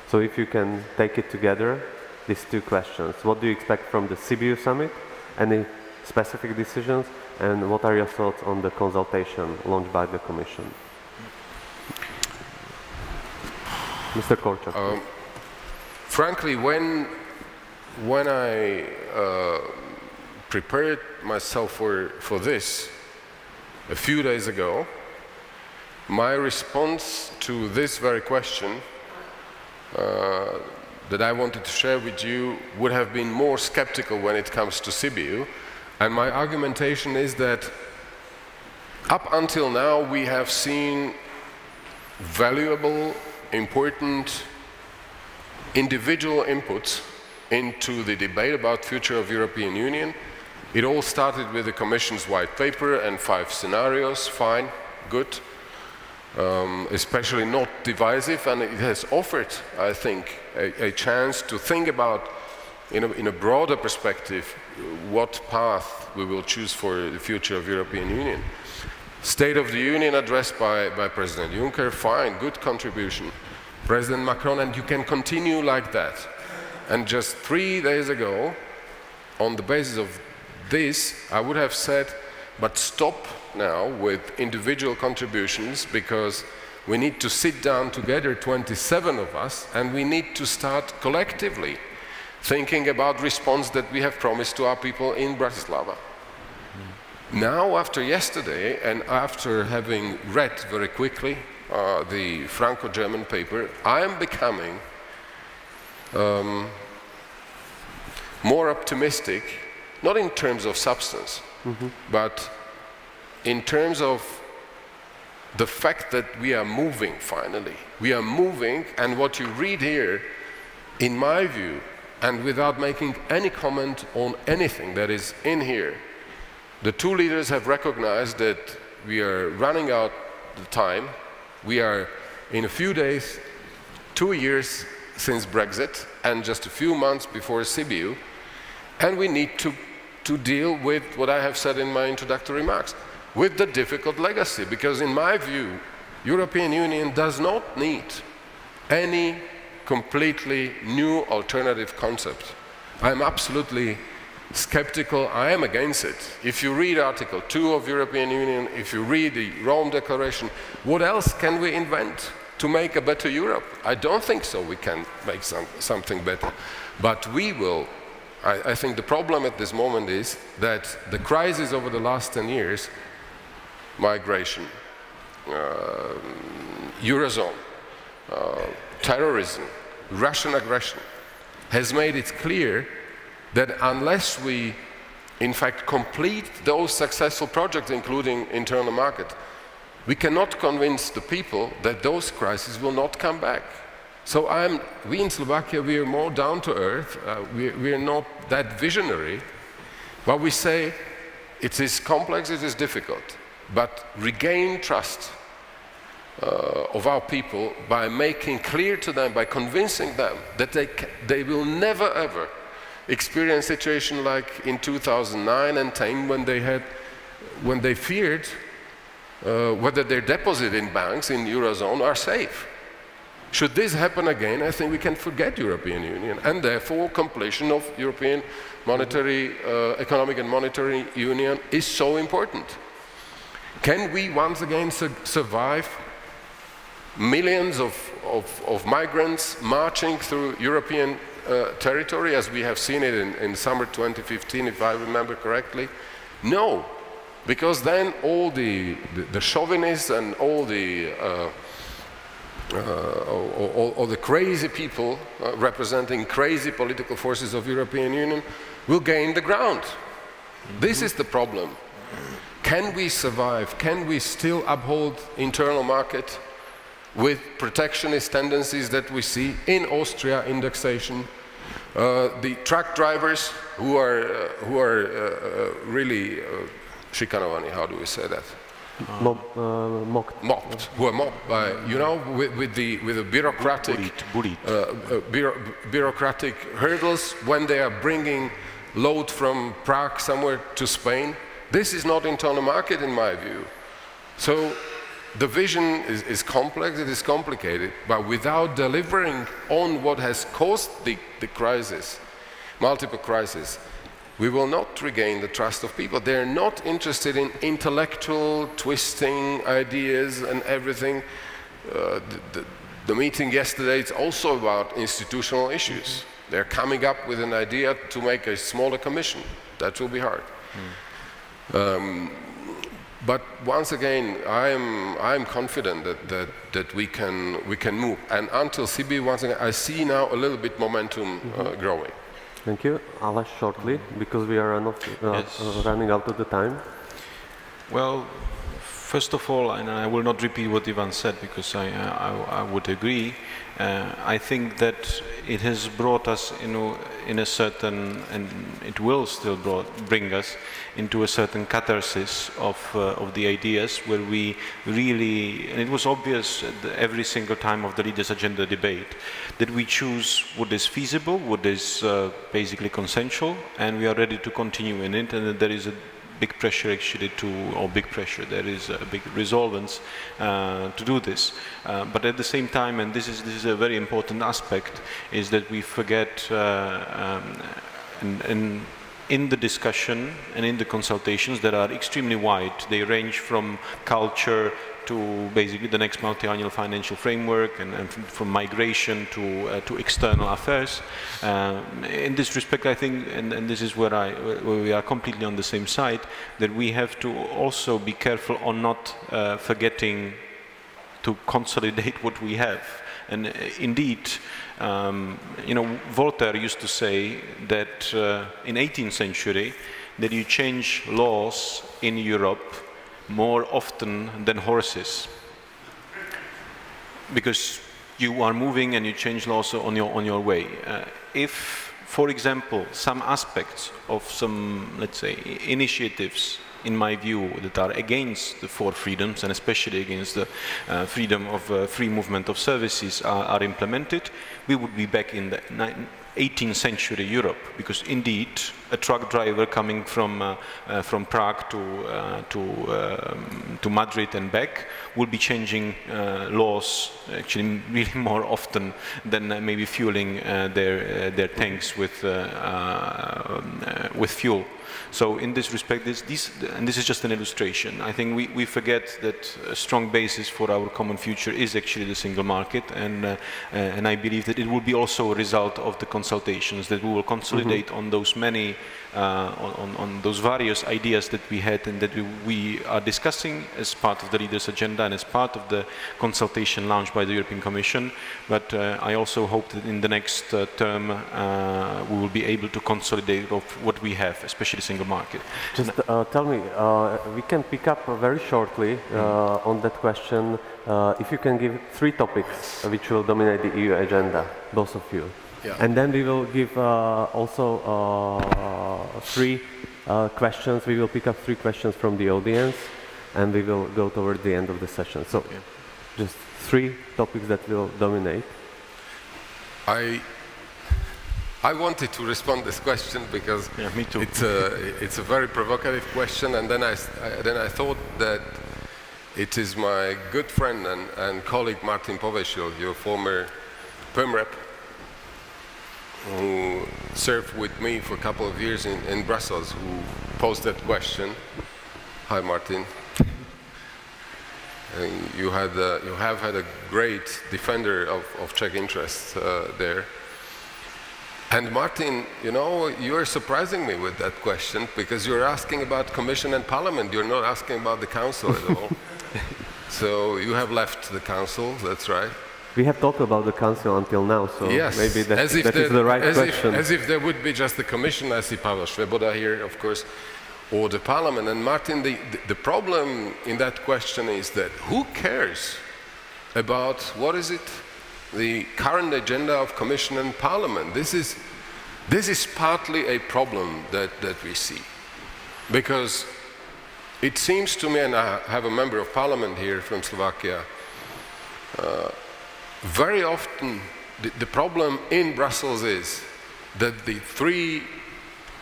So if you can take it together, these two questions. What do you expect from the Sibiu Summit? Any specific decisions? And what are your thoughts on the consultation launched by the Commission? Mr. Korčok. Frankly, when I prepared myself for this a few days ago, my response to this very question that I wanted to share with you would have been more skeptical when it comes to Sibiu. And my argumentation is that up until now we have seen valuable, important individual inputs into the debate about future of European Union. It all started with the Commission's white paper and 5 scenarios, fine, good, especially not divisive, and it has offered, I think, a chance to think about, in a broader perspective, what path we will choose for the future of European Union. State of the Union address by President Juncker, fine, good contribution. President Macron, and you can continue like that. And just 3 days ago, on the basis of this, I would have said, but stop now with individual contributions, because we need to sit down together, 27 of us, and we need to start collectively thinking about response that we have promised to our people in Bratislava. Now, after yesterday, and after having read very quickly the Franco-German paper, I am becoming more optimistic, not in terms of substance, but in terms of the fact that we are moving finally. We are moving, and what you read here, in my view, and without making any comment on anything that is in here, the two leaders have recognized that we are running out of time. We are, in a few days, 2 years since Brexit, and just a few months before Sibiu, and we need to deal with what I have said in my introductory remarks, with the difficult legacy, because in my view, European Union does not need any completely new alternative concept. I'm absolutely skeptical, I am against it. If you read Article 2 of European Union, if you read the Rome Declaration, what else can we invent to make a better Europe? I don't think so we can make something better. But we will. I think the problem at this moment is that the crisis over the last 10 years, migration, Eurozone, terrorism, Russian aggression, has made it clear that unless we, in fact, complete those successful projects, including internal market, we cannot convince the people that those crises will not come back. So we in Slovakia, we are more down to earth, we are not that visionary, but we say it is complex, it is difficult, but regain trust of our people by making clear to them, by convincing them that they will never ever experience a situation like in 2009 and 10 when they feared whether their deposit in banks in Eurozone are safe. Should this happen again, I think we can forget European Union, and therefore completion of European monetary, economic and monetary union is so important. Can we once again survive millions of migrants marching through European territory as we have seen it in summer 2015, if I remember correctly? No. Because then all the chauvinists and all the crazy people representing crazy political forces of European Union will gain the ground. This is the problem. Can we survive? Can we still uphold internal market with protectionist tendencies that we see in Austria, indexation? The truck drivers who are really shikanovaní, how do we say that? Mocked, who are mocked by, you know, with the bureaucratic bureaucratic hurdles when they are bringing load from Prague somewhere to Spain. This is not internal market in my view. So the vision is complex, it is complicated, but without delivering on what has caused the crisis, multiple crises, we will not regain the trust of people. They're not interested in intellectual twisting ideas and everything. The meeting yesterday is also about institutional issues. They're coming up with an idea to make a smaller commission. That will be hard. But once again, I'm confident that we can move. And until Sibiu, once again, I see now a little bit momentum growing. Thank you. Aleš, shortly, because we are not running out of the time. Well, first of all, and I will not repeat what Ivan said because I would agree. I think that it has brought us in a certain, and it will still bring us into a certain catharsis of the ideas where we really, and it was obvious every single time of the Leaders' Agenda debate, that we choose what is feasible, what is basically consensual, and we are ready to continue in it, and that there is a big pressure actually there is a big resolvence to do this. But at the same time, and this is a very important aspect, is that we forget in the discussion and in the consultations that are extremely wide. They range from culture to basically the next multi-annual financial framework, and from migration to external affairs. In this respect, I think, and this is where we are completely on the same side, that we have to also be careful on not forgetting to consolidate what we have. And indeed, you know, Voltaire used to say that in 18th century, that you change laws in Europe more often than horses, because you are moving and you change laws on your way. If, for example, some aspects of some, let's say, initiatives, in my view, that are against the four freedoms, and especially against the freedom of free movement of services are implemented, we would be back in the 18th century Europe, because indeed a truck driver coming from Prague to Madrid and back will be changing laws actually really more often than maybe fueling their tanks with fuel. So in this respect, and this is just an illustration, I think we forget that a strong basis for our common future is actually the single market, and I believe that it will be also a result of the consultations, that we will consolidate on those many, on those various ideas that we had and that we are discussing as part of the Leaders' Agenda and as part of the consultation launched by the European Commission. But I also hope that in the next term we will be able to consolidate of what we have, especially single market. Just tell me, we can pick up very shortly on that question, if you can give 3 topics which will dominate the EU agenda, both of you. Yeah. And then we will give also 3 questions. We will pick up 3 questions from the audience, and we will go toward the end of the session. So, just 3 topics that will dominate. I wanted to respond to this question because me too. It's a very provocative question, and then I thought that it is my good friend and colleague Martin Povešil, your former Perm Rep, who served with me for a couple of years in Brussels, who posed that question. Hi, Martin. And you have had a great defender of Czech interests there. And Martin, you know, you're surprising me with that question, because you're asking about Commission and Parliament. You're not asking about the Council at all. So you have left the Council, that's right. We have talked about the Council until now, so yes, maybe that is the right question. As if there would be just the Commission. I see Pavel Šveboda here, of course, or the Parliament. And Martin, the problem in that question is that who cares about, what is it, the current agenda of Commission and Parliament? This is partly a problem that we see, because it seems to me, and I have a member of Parliament here from Slovakia, very often the problem in Brussels is that the three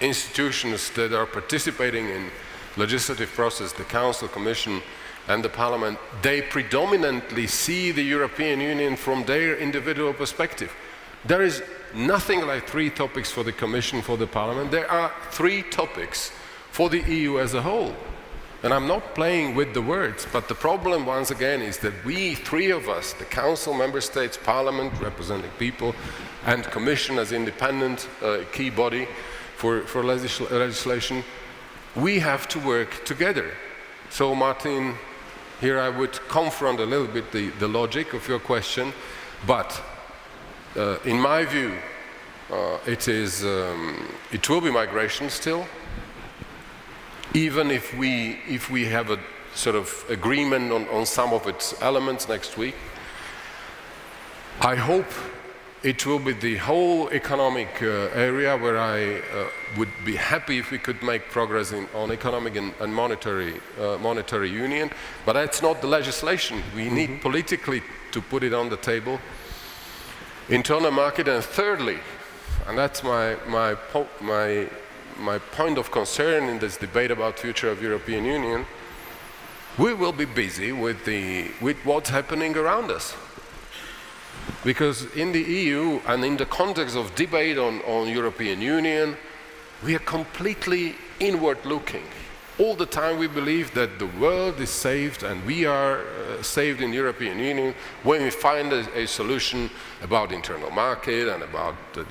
institutions that are participating in legislative process, the Council, Commission and the Parliament, they predominantly see the European Union from their individual perspective. There is nothing like three topics for the Commission, for the Parliament. There are three topics for the EU as a whole. And I'm not playing with the words, but the problem once again is that we, three of us, the Council, Member States, Parliament, representing people, and Commission as independent key body for legislation, we have to work together. So Martin, here I would confront a little bit the logic of your question, but in my view, it will be migration still, even if we have a sort of agreement on some of its elements next week. I hope it will be the whole economic area where I would be happy if we could make progress on economic and monetary union, but that's not the legislation. We need politically to put it on the table. Internal market, and thirdly, and that's my point of concern in this debate about future of European Union, we will be busy with what's happening around us. Because in the EU and in the context of debate on European Union, we are completely inward looking. All the time we believe that the world is saved and we are saved in European Union when we find a solution about internal market and about the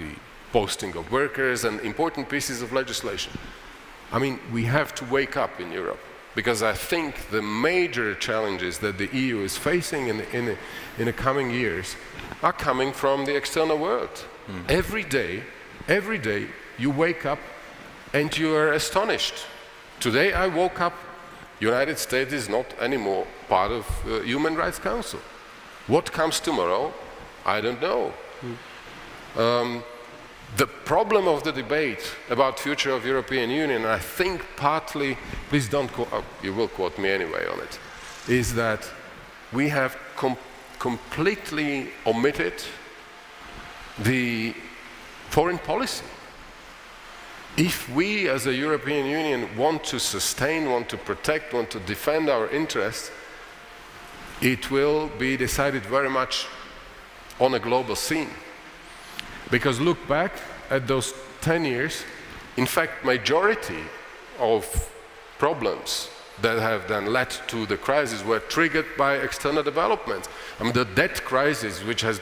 posting of workers and important pieces of legislation. I mean, we have to wake up in Europe, because I think the major challenges that the EU is facing in the coming years are coming from the external world. Every day you wake up and you are astonished. Today I woke up, United States is not anymore part of Human Rights Council. What comes tomorrow, I don't know. The problem of the debate about future of European Union, I think partly, please don't you will quote me anyway on it, is that we have completely omitted the foreign policy. If we as a European Union want to sustain, want to protect, want to defend our interests, it will be decided very much on a global scene. Because look back at those 10 years, in fact, majority of problems that have then led to the crisis were triggered by external developments. I mean, the debt crisis, which has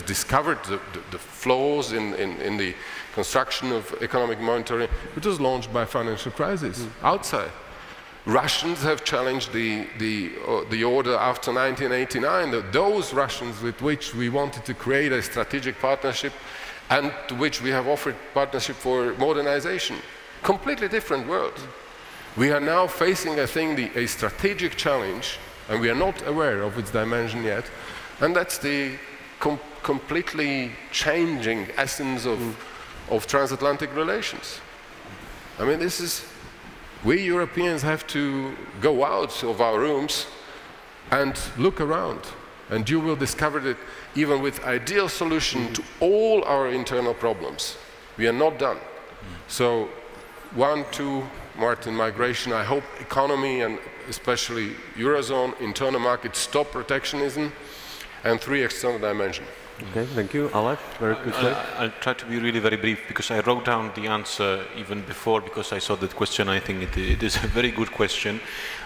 discovered the flaws in the construction of economic monitoring, which was launched by financial crisis outside. Russians have challenged the order after 1989, those Russians with which we wanted to create a strategic partnership and to which we have offered partnership for modernization. Completely different world. We are now facing, I think, a strategic challenge, and we are not aware of its dimension yet, and that's the completely changing essence of transatlantic relations. I mean, we Europeans have to go out of our rooms and look around, and you will discover that even with ideal solution to all our internal problems, we are not done. So, 1, 2, Martin, migration, I hope economy and especially Eurozone, internal market, stop protectionism, and 3, external dimension. Okay, thank you. Aleš, very quickly. I'll try to be really very brief, because I wrote down the answer even before, because I saw that question. I think it is a very good question,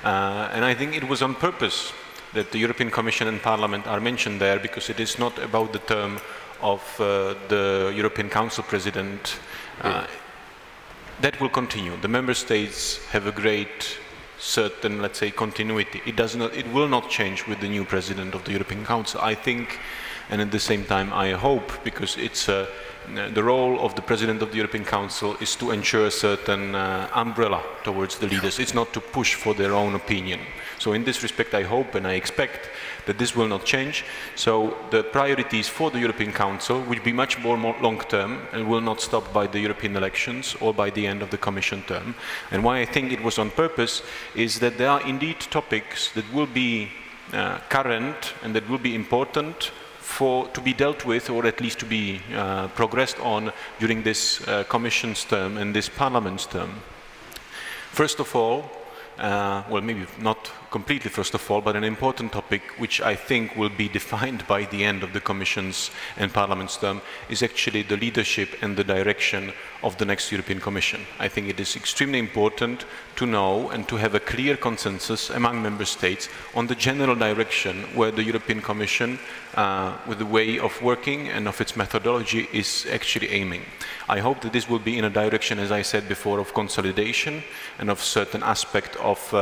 and I think it was on purpose that the European Commission and Parliament are mentioned there, because it is not about the term of the European Council President, that will continue. The member states have a great certain, let's say, continuity. It will not change with the new President of the European Council, I think, and at the same time I hope, because it's the role of the President of the European Council is to ensure a certain umbrella towards the leaders. It's not to push for their own opinion. So in this respect, I hope and I expect that this will not change. So the priorities for the European Council will be much more long-term and will not stop by the European elections or by the end of the Commission term. And why I think it was on purpose is that there are indeed topics that will be current and that will be important to be dealt with, or at least to be progressed on during this Commission's term and this Parliament's term. First of all, well, maybe not completely first of all, but an important topic which I think will be defined by the end of the Commission's and Parliament's term is actually the leadership and the direction of the next European Commission. I think it is extremely important to know and to have a clear consensus among Member States on the general direction where the European Commission, with the way of working and of its methodology, is actually aiming. I hope that this will be in a direction, as I said before, of consolidation and of certain aspect of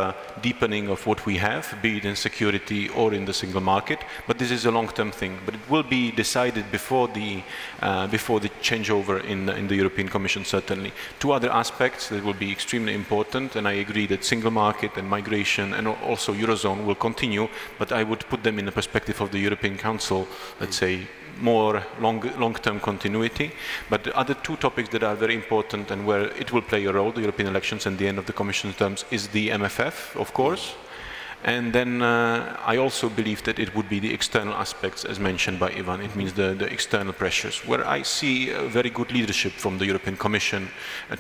deepening of what we have, be it in security or in the single market. But this is a long-term thing. But it will be decided before the changeover in the European Commission, certainly. Two other aspects that will be extremely important, and I agree that single market and migration and also Eurozone will continue, but I would put them in the perspective of the European Council, let's say, more long-term continuity. But the other two topics that are very important and where it will play a role, the European elections and the end of the Commission terms, is the MFF, of course. And then I also believe that it would be the external aspects, as mentioned by Ivan. It means the external pressures, where I see very good leadership from the European Commission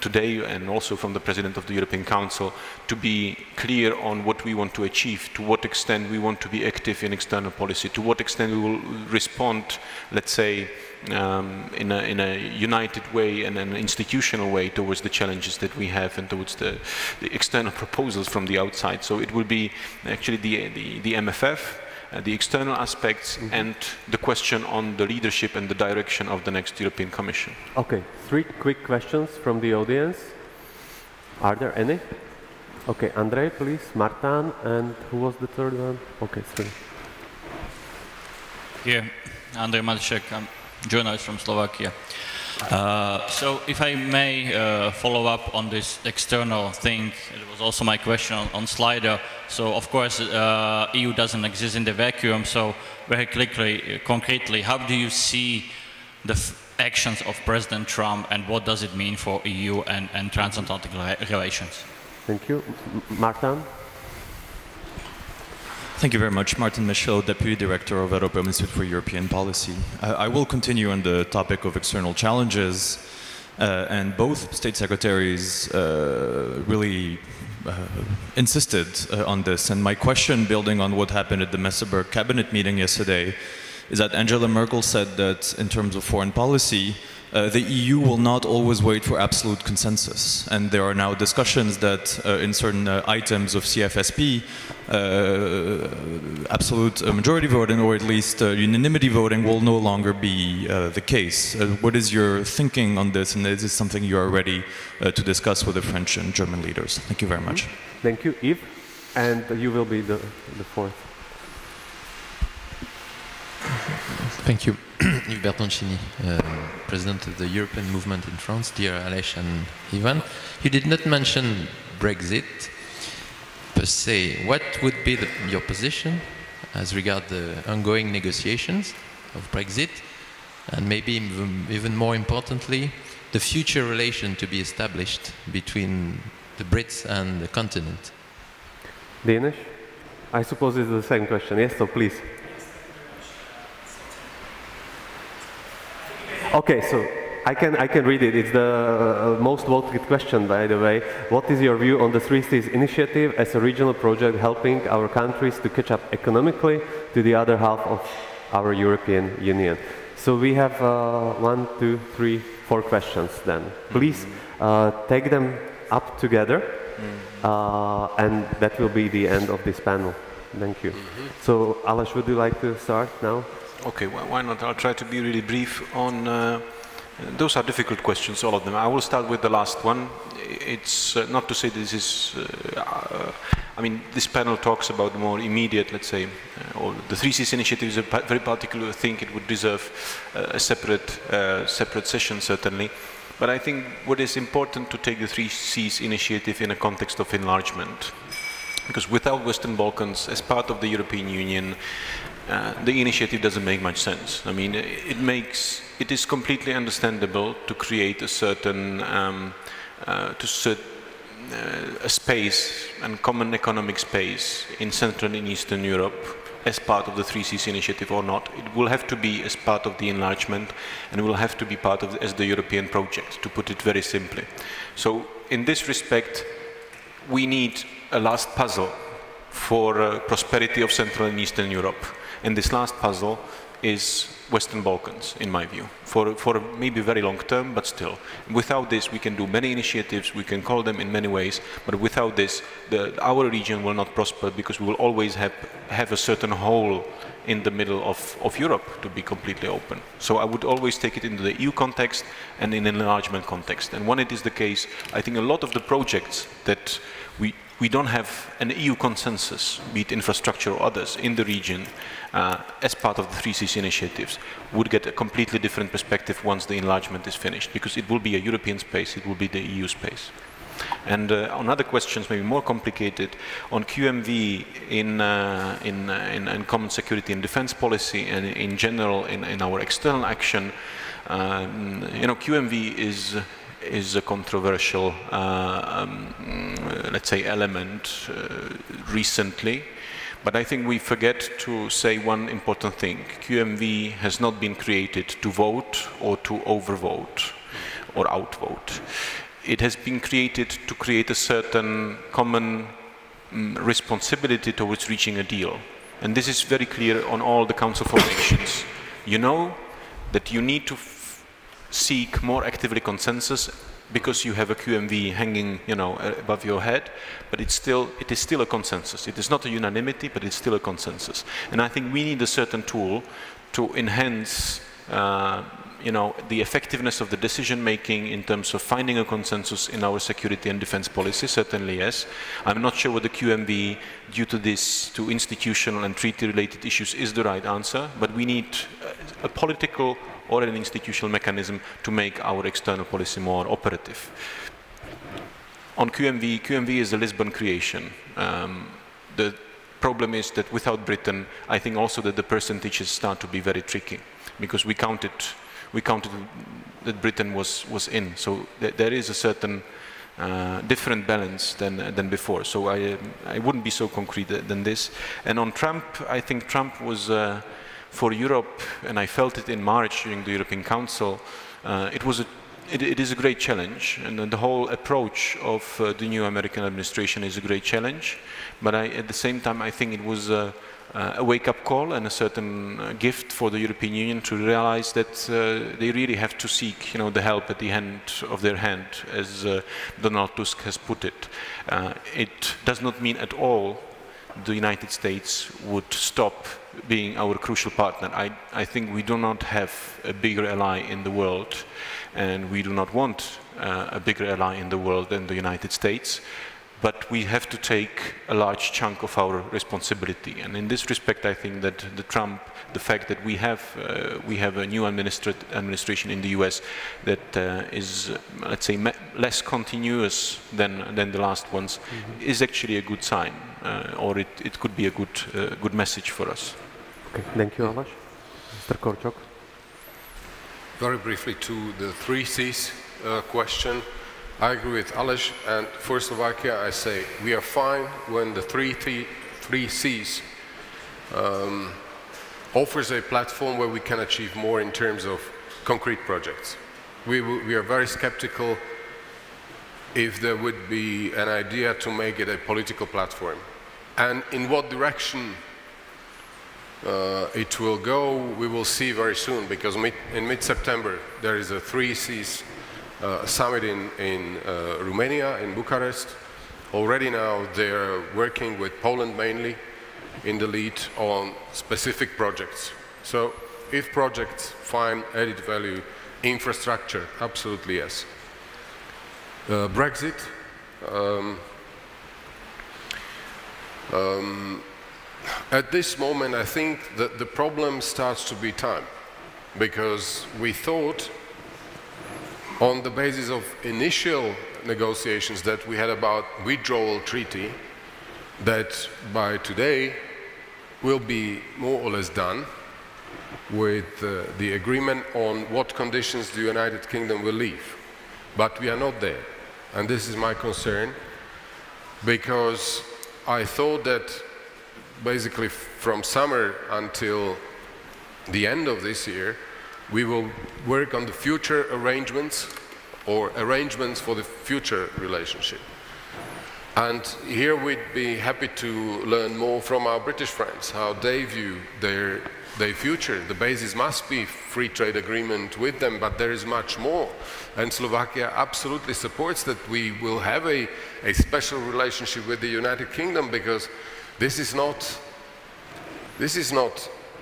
today, and also from the President of the European Council, to be clear on what we want to achieve, to what extent we want to be active in external policy, to what extent we will respond, let's say, in a united way and an institutional way towards the challenges that we have and towards the external proposals from the outside. So it will be actually the MFF, the external aspects, and the question on the leadership and the direction of the next European Commission. Okay, 3 quick questions from the audience. Are there any? Okay, Andrej, please, Martin, and who was the third one? Okay, 3. Yeah, Andrej Marček, I'm journalist from Slovakia. So if I may follow up on this external thing, it was also my question on Slido. So of course EU doesn't exist in the vacuum, so very quickly, concretely, how do you see the actions of President Trump and what does it mean for EU and transatlantic relations? Thank you. Martin? Thank you very much. Martin Michel, Deputy Director of European Institute for European Policy. I will continue on the topic of external challenges, and both state secretaries really insisted on this. And my question, building on what happened at the Messeburg cabinet meeting yesterday, is that Angela Merkel said that in terms of foreign policy, the EU will not always wait for absolute consensus. And there are now discussions that in certain items of CFSP, absolute majority voting, or at least unanimity voting, will no longer be the case. What is your thinking on this, and is this something you are ready to discuss with the French and German leaders? Thank you very much. Thank you, Yves. And you will be the fourth. Thank you. Yves Bertoncini, President of the European Movement in France. Dear Aleš and Ivan, you did not mention Brexit per se. What would be your position as regard the ongoing negotiations of Brexit, and maybe even more importantly, the future relation to be established between the Brits and the continent? Danish? I suppose it's the same question. Yes, so please. Okay, so I can read it. It's the most voted question, by the way. What is your view on the Three Seas initiative as a regional project helping our countries to catch up economically to the other half of our European Union? So we have 1, 2, 3, 4 questions then. Please take them up together, and that will be the end of this panel. Thank you. So Aleš, would you like to start now? Okay, why not? I'll try to be really brief on... those are difficult questions, all of them. I will start with the last one. It's not to say this is... I mean, this panel talks about the more immediate, let's say, or the 3Cs initiative is a very particular thing. It would deserve a separate session, certainly. But I think what is important to take the 3Cs initiative in a context of enlargement. Because without Western Balkans as part of the European Union, the initiative doesn't make much sense. I mean, it is completely understandable to create a certain, a space and common economic space in Central and Eastern Europe as part of the 3Cs initiative or not. It will have to be as part of the enlargement, and it will have to be part of as the European project, to put it very simply. So in this respect, we need a last puzzle for prosperity of Central and Eastern Europe. And this last puzzle is Western Balkans, in my view, for maybe very long term, but still. Without this, we can do many initiatives, we can call them in many ways, but without this, our region will not prosper, because we will always have a certain hole in the middle of Europe to be completely open. So I would always take it into the EU context and in an enlargement context. And when it is the case, I think a lot of the projects that we don't have an EU consensus, be it infrastructure or others, in the region as part of the 3Cs initiatives, would get a completely different perspective once the enlargement is finished, because it will be a European space, it will be the EU space. And on other questions, maybe more complicated, on QMV in common security and defense policy, and in general in our external action, you know, QMV is a controversial, let's say, element recently. But I think we forget to say one important thing. QMV has not been created to vote or to overvote or outvote. It has been created to create a certain common responsibility towards reaching a deal. And this is very clear on all the Council formations. You know that you need to seek more actively consensus, because you have a QMV hanging, you know, above your head, but it is still a consensus. It is not a unanimity, but it's still a consensus. And I think we need a certain tool to enhance, you know, the effectiveness of the decision making in terms of finding a consensus in our security and defense policy. Certainly, yes. I'm not sure whether QMV, due to this, to institutional and treaty-related issues, is the right answer, but we need a political or an institutional mechanism to make our external policy more operative. On QMV, QMV is a Lisbon creation. The problem is that without Britain, I think also that the percentages start to be very tricky, because we counted that Britain was in. So there is a certain different balance than before. So I wouldn't be so concrete than this. And on Trump, I think Trump was, for Europe, and I felt it in March during the European Council, it is a great challenge, and the whole approach of the new American administration is a great challenge. But at the same time, I think it was a wake-up call and a certain gift for the European Union to realize that they really have to seek, you know, the help at the end of their hand, as Donald Tusk has put it. It does not mean at all the United States would stop being our crucial partner. I think we do not have a bigger ally in the world, and we do not want a bigger ally in the world than the United States, but we have to take a large chunk of our responsibility. And in this respect, I think that the fact that we have a new administration in the US that is, let's say, less continuous than the last ones, is actually a good sign, or it could be a good message for us. Okay, thank you, Aleš. Mr. Korčok. Very briefly to the 3Cs question. I agree with Aleš, and for Slovakia I say we are fine when the 3Cs offers a platform where we can achieve more in terms of concrete projects. We are very skeptical if there would be an idea to make it a political platform. And in what direction it will go, we will see very soon, because in mid-September there is a 3Cs summit in Romania, in Bucharest. Already now they are working with Poland mainly in the lead on specific projects. So if projects find added value, infrastructure, absolutely yes. Brexit. At this moment, I think that the problem starts to be time, because we thought, on the basis of initial negotiations that we had about withdrawal treaty, that by today will be more or less done with the agreement on what conditions the United Kingdom will leave. But we are not there, and this is my concern, because I thought that basically from summer until the end of this year, we will work on the future arrangements or arrangements for the future relationship. And here we'd be happy to learn more from our British friends, how they view their future. The basis must be free trade agreement with them, but there is much more. And Slovakia absolutely supports that we will have a special relationship with the United Kingdom, because this is not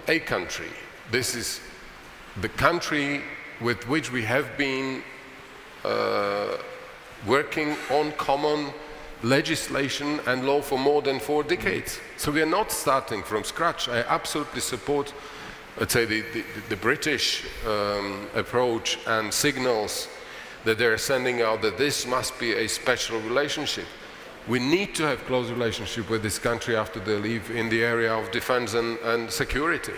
a country. This is the country with which we have been working on common legislation and law for more than 4 decades. So we are not starting from scratch. I absolutely support, let's say, the British approach and signals that they're sending out, that this must be a special relationship. We need to have close relationship with this country after they leave in the area of defense and security,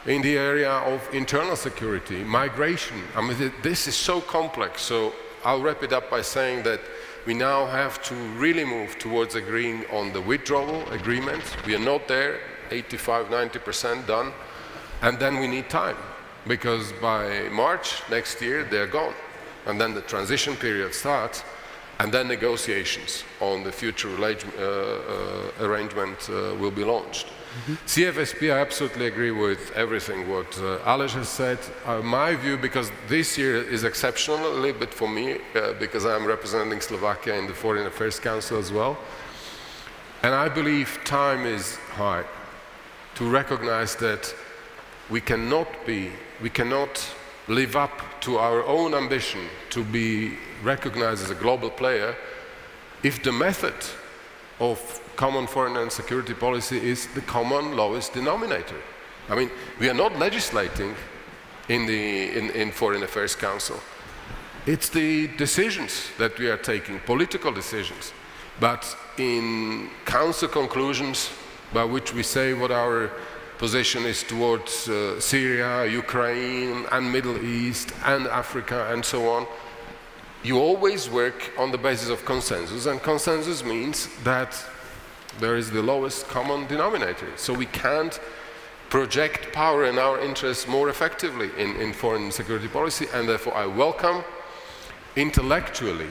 in the area of internal security, migration. I mean, this is so complex. So I'll wrap it up by saying that we now have to really move towards agreeing on the withdrawal agreement. We are not there, 85–90% done, and then we need time, because by March next year they're gone, and then the transition period starts, and then negotiations on the future arrangement will be launched. CFSP, I absolutely agree with everything what Aleš has said. My view, because this year is exceptional a little bit for me, because I'm representing Slovakia in the Foreign Affairs Council as well, and I believe time is high to recognize that we cannot live up to our own ambition to be recognized as a global player if the method of common foreign and security policy is the common lowest denominator. I mean, we are not legislating in Foreign Affairs Council. It's the decisions that we are taking, political decisions. But in Council conclusions, by which we say what our position is towards Syria, Ukraine, and Middle East, and Africa, and so on, you always work on the basis of consensus, and consensus means that there is the lowest common denominator. So we can't project power and our interests more effectively in foreign and security policy, and therefore I welcome intellectually,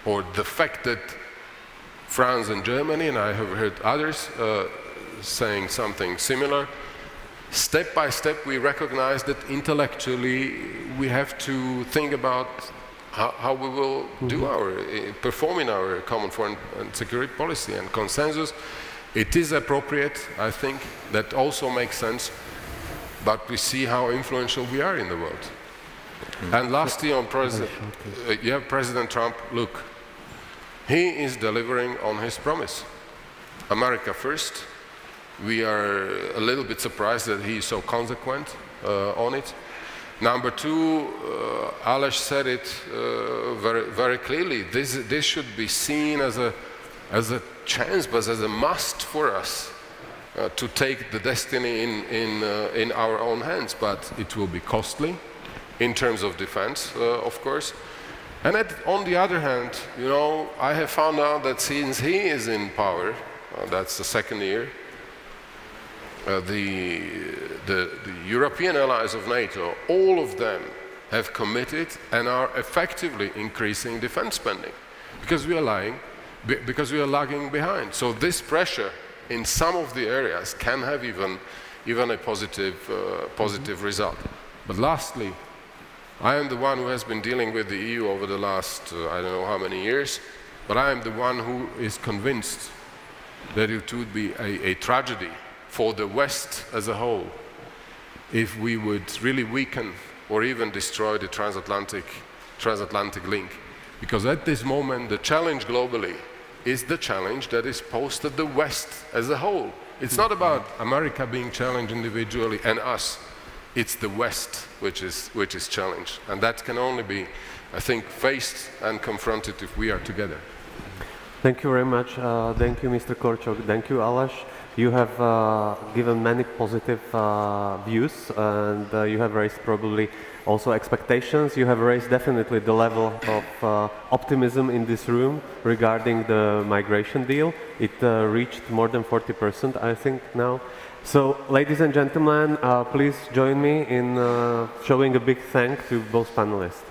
or the fact that France and Germany, and I have heard others saying something similar, step by step we recognize that intellectually we have to think about how we will do perform in our common foreign and security policy, and consensus. It is appropriate, I think, that also makes sense, but we see how influential we are in the world. And lastly, on President Trump, look, he is delivering on his promise. America first. We are a little bit surprised that he is so consequent on it. Number two, Aleš said it very clearly. This should be seen as a chance, but as a must for us to take the destiny in our own hands. But it will be costly in terms of defense, of course. And on the other hand, you know, I have found out that since he is in power, that's the second year, the European allies of NATO, all of them have committed and are effectively increasing defense spending, because we are lagging behind. So this pressure in some of the areas can have even a positive result. But lastly, I am the one who has been dealing with the EU over the last I don't know how many years, but I am the one who is convinced that it would be a tragedy for the West as a whole if we would really weaken or even destroy the transatlantic link. Because at this moment, the challenge globally is the challenge that is posed at the West as a whole. It's not about America being challenged individually and us. It's the West which is challenged. And that can only be, I think, faced and confronted if we are together. Thank you very much. Thank you, Mr. Korčok. Thank you, Aleš. You have given many positive views, and you have raised probably also expectations. You have raised definitely the level of optimism in this room regarding the migration deal. It reached more than 40%, I think, now. So, ladies and gentlemen, please join me in showing a big thank to both panelists.